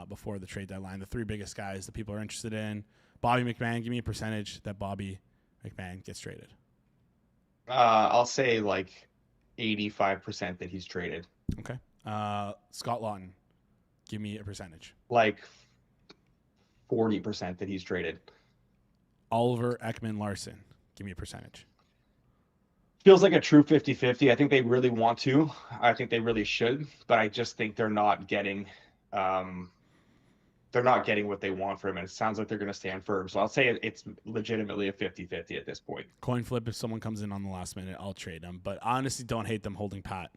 before the trade deadline. The 3 biggest guys that people are interested in. Bobby McMahon, give me a percentage that Bobby McMahon gets traded. I'll say like 85% that he's traded. Okay. Scott Lawton, give me a percentage. Like 40% that he's traded. Oliver Ekman-Larsson, give me a percentage. Feels like a true 50-50. I think they really want to. I think they really should, but I just think they're not getting what they want from him, and it sounds like they're going to stand firm. So I'll say it's legitimately a 50-50 at this point. Coin flip, if someone comes in on the last minute, I'll trade them. But I honestly don't hate them holding pat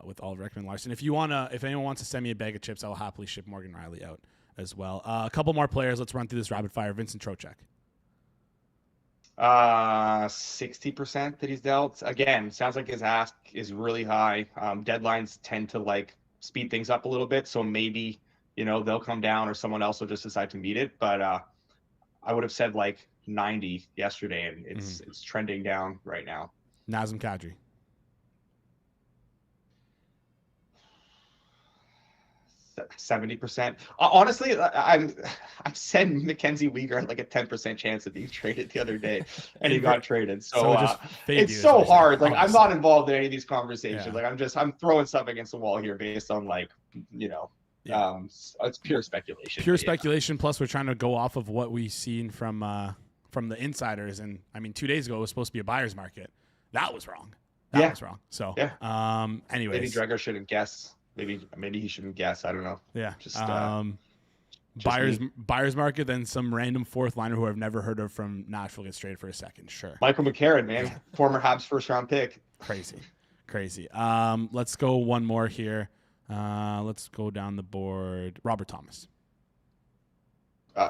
with Oliver Ekman-Larsson. If anyone wants to send me a bag of chips, I will happily ship Morgan Riley out as well. A couple more players. Let's run through this rapid fire. Vincent Trocheck. 60% that he's dealt. Again, sounds like his ask is really high. Deadlines tend to like speed things up a little bit, so maybe they'll come down or someone else will just decide to meet it. But I would have said like 90 yesterday, and it's trending down right now. Nazem Kadri. 70%. Honestly, I said Mackenzie Weegar had like a 10% chance of being traded the other day, and he got traded. So it's so hard. Like I'm not involved in any of these conversations. Yeah. Like I'm throwing stuff against the wall here based on like it's pure speculation. Speculation. Plus, we're trying to go off of what we've seen from from the insiders. And I mean, 2 days ago it was supposed to be a buyer's market. That was wrong. That was wrong. So, anyways. Maybe Dreger shouldn't guess. Maybe he shouldn't guess. I don't know. Yeah. Just buyer's market, then some random fourth liner who I've never heard of from Nashville gets traded for a second. Sure. Michael McCarron, man, former Habs first round pick. Crazy. Let's go one more here. Let's go down the board. Robert Thomas.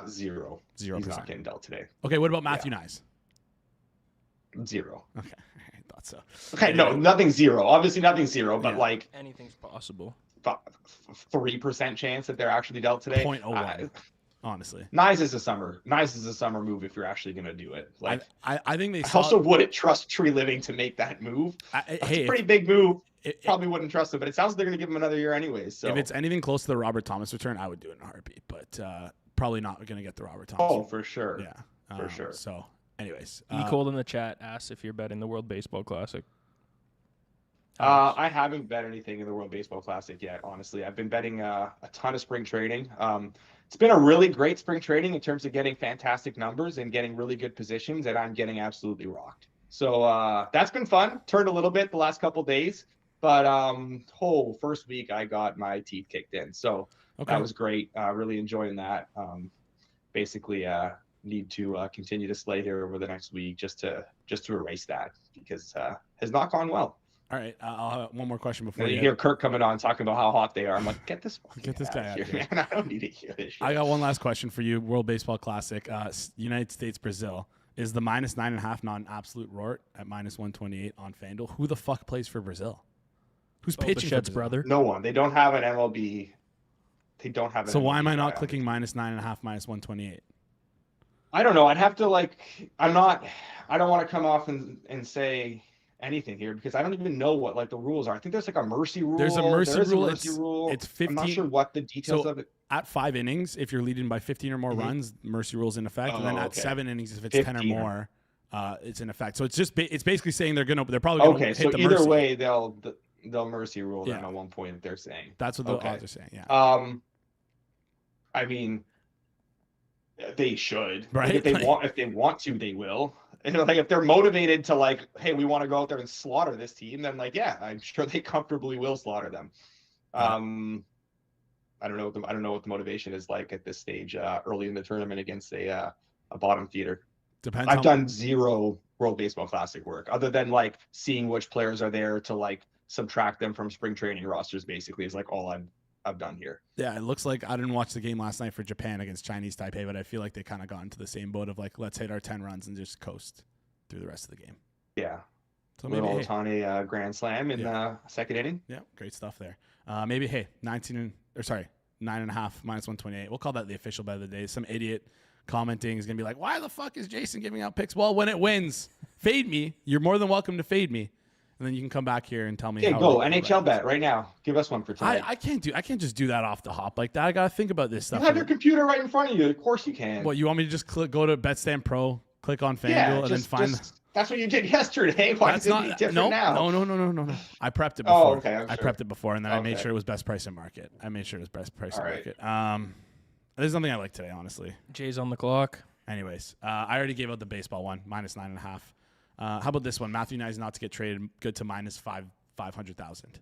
0. He's not getting dealt today. Okay. What about Matthew Nyes? 0. Okay. I thought so. Okay. No, nothing 0. Obviously nothing 0, but like anything's possible. 3% chance that they're actually dealt today. 0.01. Honestly, Nyes is a summer move if you're actually going to do it. Like, I think they also wouldn't trust Tree Living to make that move. It's a pretty big move. Probably wouldn't trust him, but it sounds like they're going to give him another year anyways. So if it's anything close to the Robert Thomas return, I would do it in a heartbeat. But probably not going to get the Robert Thomas. Oh, for sure. Yeah, for sure. So, anyways, Nicole in the chat asks if you're betting the World Baseball Classic. I haven't bet anything in the World Baseball Classic yet, honestly. I've been betting a ton of spring trading. It's been a really great spring trading in terms of getting fantastic numbers and getting really good positions, and I'm getting absolutely rocked. So that's been fun. Turned a little bit the last couple days, but first week I got my teeth kicked in. So that was great. Really enjoying that. Basically, need to continue to slay here over the next week just to erase that because it has not gone well. All right, I'll have one more question before you hear Kirk coming on talking about how hot they are. I'm like, get this guy out of here, man. I don't need to hear this shit. I got one last question for you. World Baseball Classic, United States, Brazil. Is the -9.5 not an absolute rort at -128 on FanDuel? Who the fuck plays for Brazil? Who's pitching for Brazil? Brother? No one. They don't have an MLB. They don't have an So MLB why am I not clicking -9.5, -128? I don't know. I'd have to I don't want to come off and say anything here because I don't even know what the rules are. I think there's a mercy rule. There's a mercy rule. It's 15. I'm not sure what the details of it. At 5 innings, if you're leading by 15 or more runs, mercy rule's in effect. And then at 7 innings, if it's 10 or more, it's in effect. So it's basically saying they're probably gonna hit the mercy. So either way, they'll mercy rule them at one point. They're saying that's what the odds are saying. Yeah. I mean, they should. Right. If they want to, they will. And if they're motivated to hey, we want to go out there and slaughter this team, then I'm sure they comfortably will slaughter them. I don't know what the motivation is at this stage early in the tournament against a bottom feeder. I've done 0 World Baseball Classic work other than seeing which players are there to subtract them from spring training rosters. Basically, is all I've done here. Yeah, it looks like I didn't watch the game last night for Japan against Chinese Taipei, but I feel like they kind of got into the same boat of let's hit our 10 runs and just coast through the rest of the game. Yeah. So maybe Ohtani grand slam in the second inning. Yeah, great stuff there. Maybe 9.5 -128. We'll call that the official bet of the day. Some idiot commenting is gonna be like, "Why the fuck is Jayson giving out picks?" Well, when it wins, fade me. You're more than welcome to fade me. And then you can come back here and tell me. Yeah, go NHL bet right now. Give us one for tonight. I can't just do that off the hop like that. I gotta think about this stuff. You have your computer right in front of you. Of course you can. What, you want me to just go to BetStamp Pro, click on FanDuel, and then find? That's what you did yesterday. Why is it different now? No. I prepped it before. Oh, okay. I prepped it before, and then I made sure it was best price in market. There's something I like today, honestly. Jay's on the clock. Anyways, I already gave out the baseball one, -9.5. How about this one? Matthew Nyes not to get traded, good to -500,000.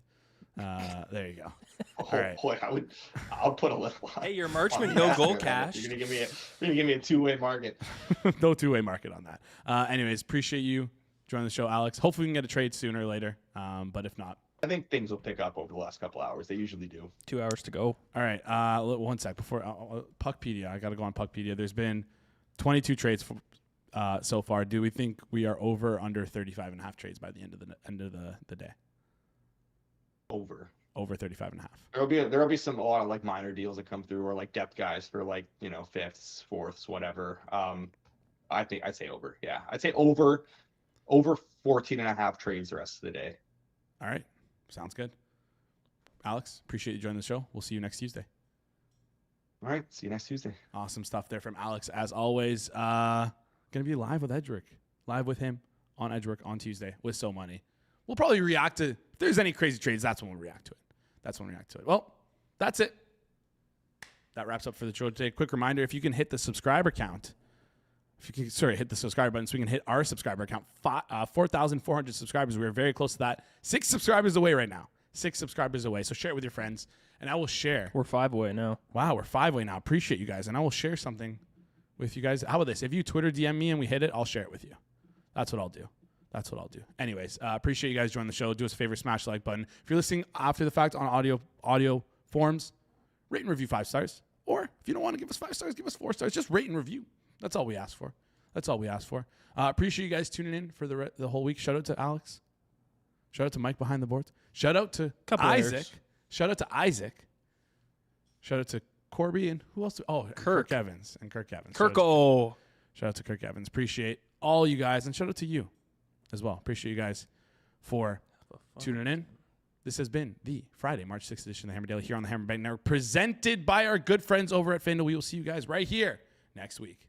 There you go. All right. Boy, I'll put a little. Hey, your Marchman no goal cash. You're gonna give me a two-way market. No two-way market on that. Anyways, appreciate you joining the show, Alex. Hopefully we can get a trade sooner or later. But if not, I think things will pick up over the last couple hours. They usually do. 2 hours to go. All right. One sec before Puckpedia. I got to go on Puckpedia. There's been 22 trades so far. Do we think we are over under 35.5 trades by the end of the day? Over 35.5. There'll be some a lot of minor deals that come through or depth guys for fifths, fourths, whatever. I think I'd say over. Yeah, I'd say over 14.5 trades the rest of the day. All right, sounds good. Alex, appreciate you joining the show. We'll see you next Tuesday. All right, see you next Tuesday. Awesome stuff there from Alex as always. Gonna be live with Edric, live with him on Edric on Tuesday with So Money. We'll probably react to, if there's any crazy trades, that's when we'll react to it. Well, that's it. That wraps up for the show today. Quick reminder, if you can hit the subscriber count If you can, hit the subscribe button so we can hit our subscriber count. 4,400 subscribers. We're very close to that. 6 subscribers away right now. 6 subscribers away. So share it with your friends, and I will share. We're 5 away now. Wow, we're 5 away now. Appreciate you guys, and I will share something with you guys. How about this? If you Twitter DM me and we hit it, I'll share it with you. That's what I'll do. Anyways, appreciate you guys joining the show. Do us a favor, smash the like button. If you're listening after the fact on audio forms, rate and review 5 stars. Or if you don't want to give us 5 stars, give us 4 stars. Just rate and review. That's all we ask for. Appreciate you guys tuning in for the whole week. Shout out to Alex. Shout out to Mike behind the boards. Shout out to Isaac. Shout out to Isaac. Shout out to Corbie and who else? Kirk Evans. Kirko. Shout out to Kirk Evans. Appreciate all you guys, and shout out to you as well. Appreciate you guys for tuning in. This has been the Friday, March 6th edition of the Hammer Daily here on the Hammer Bank Network, presented by our good friends over at FanDuel. We will see you guys right here next week.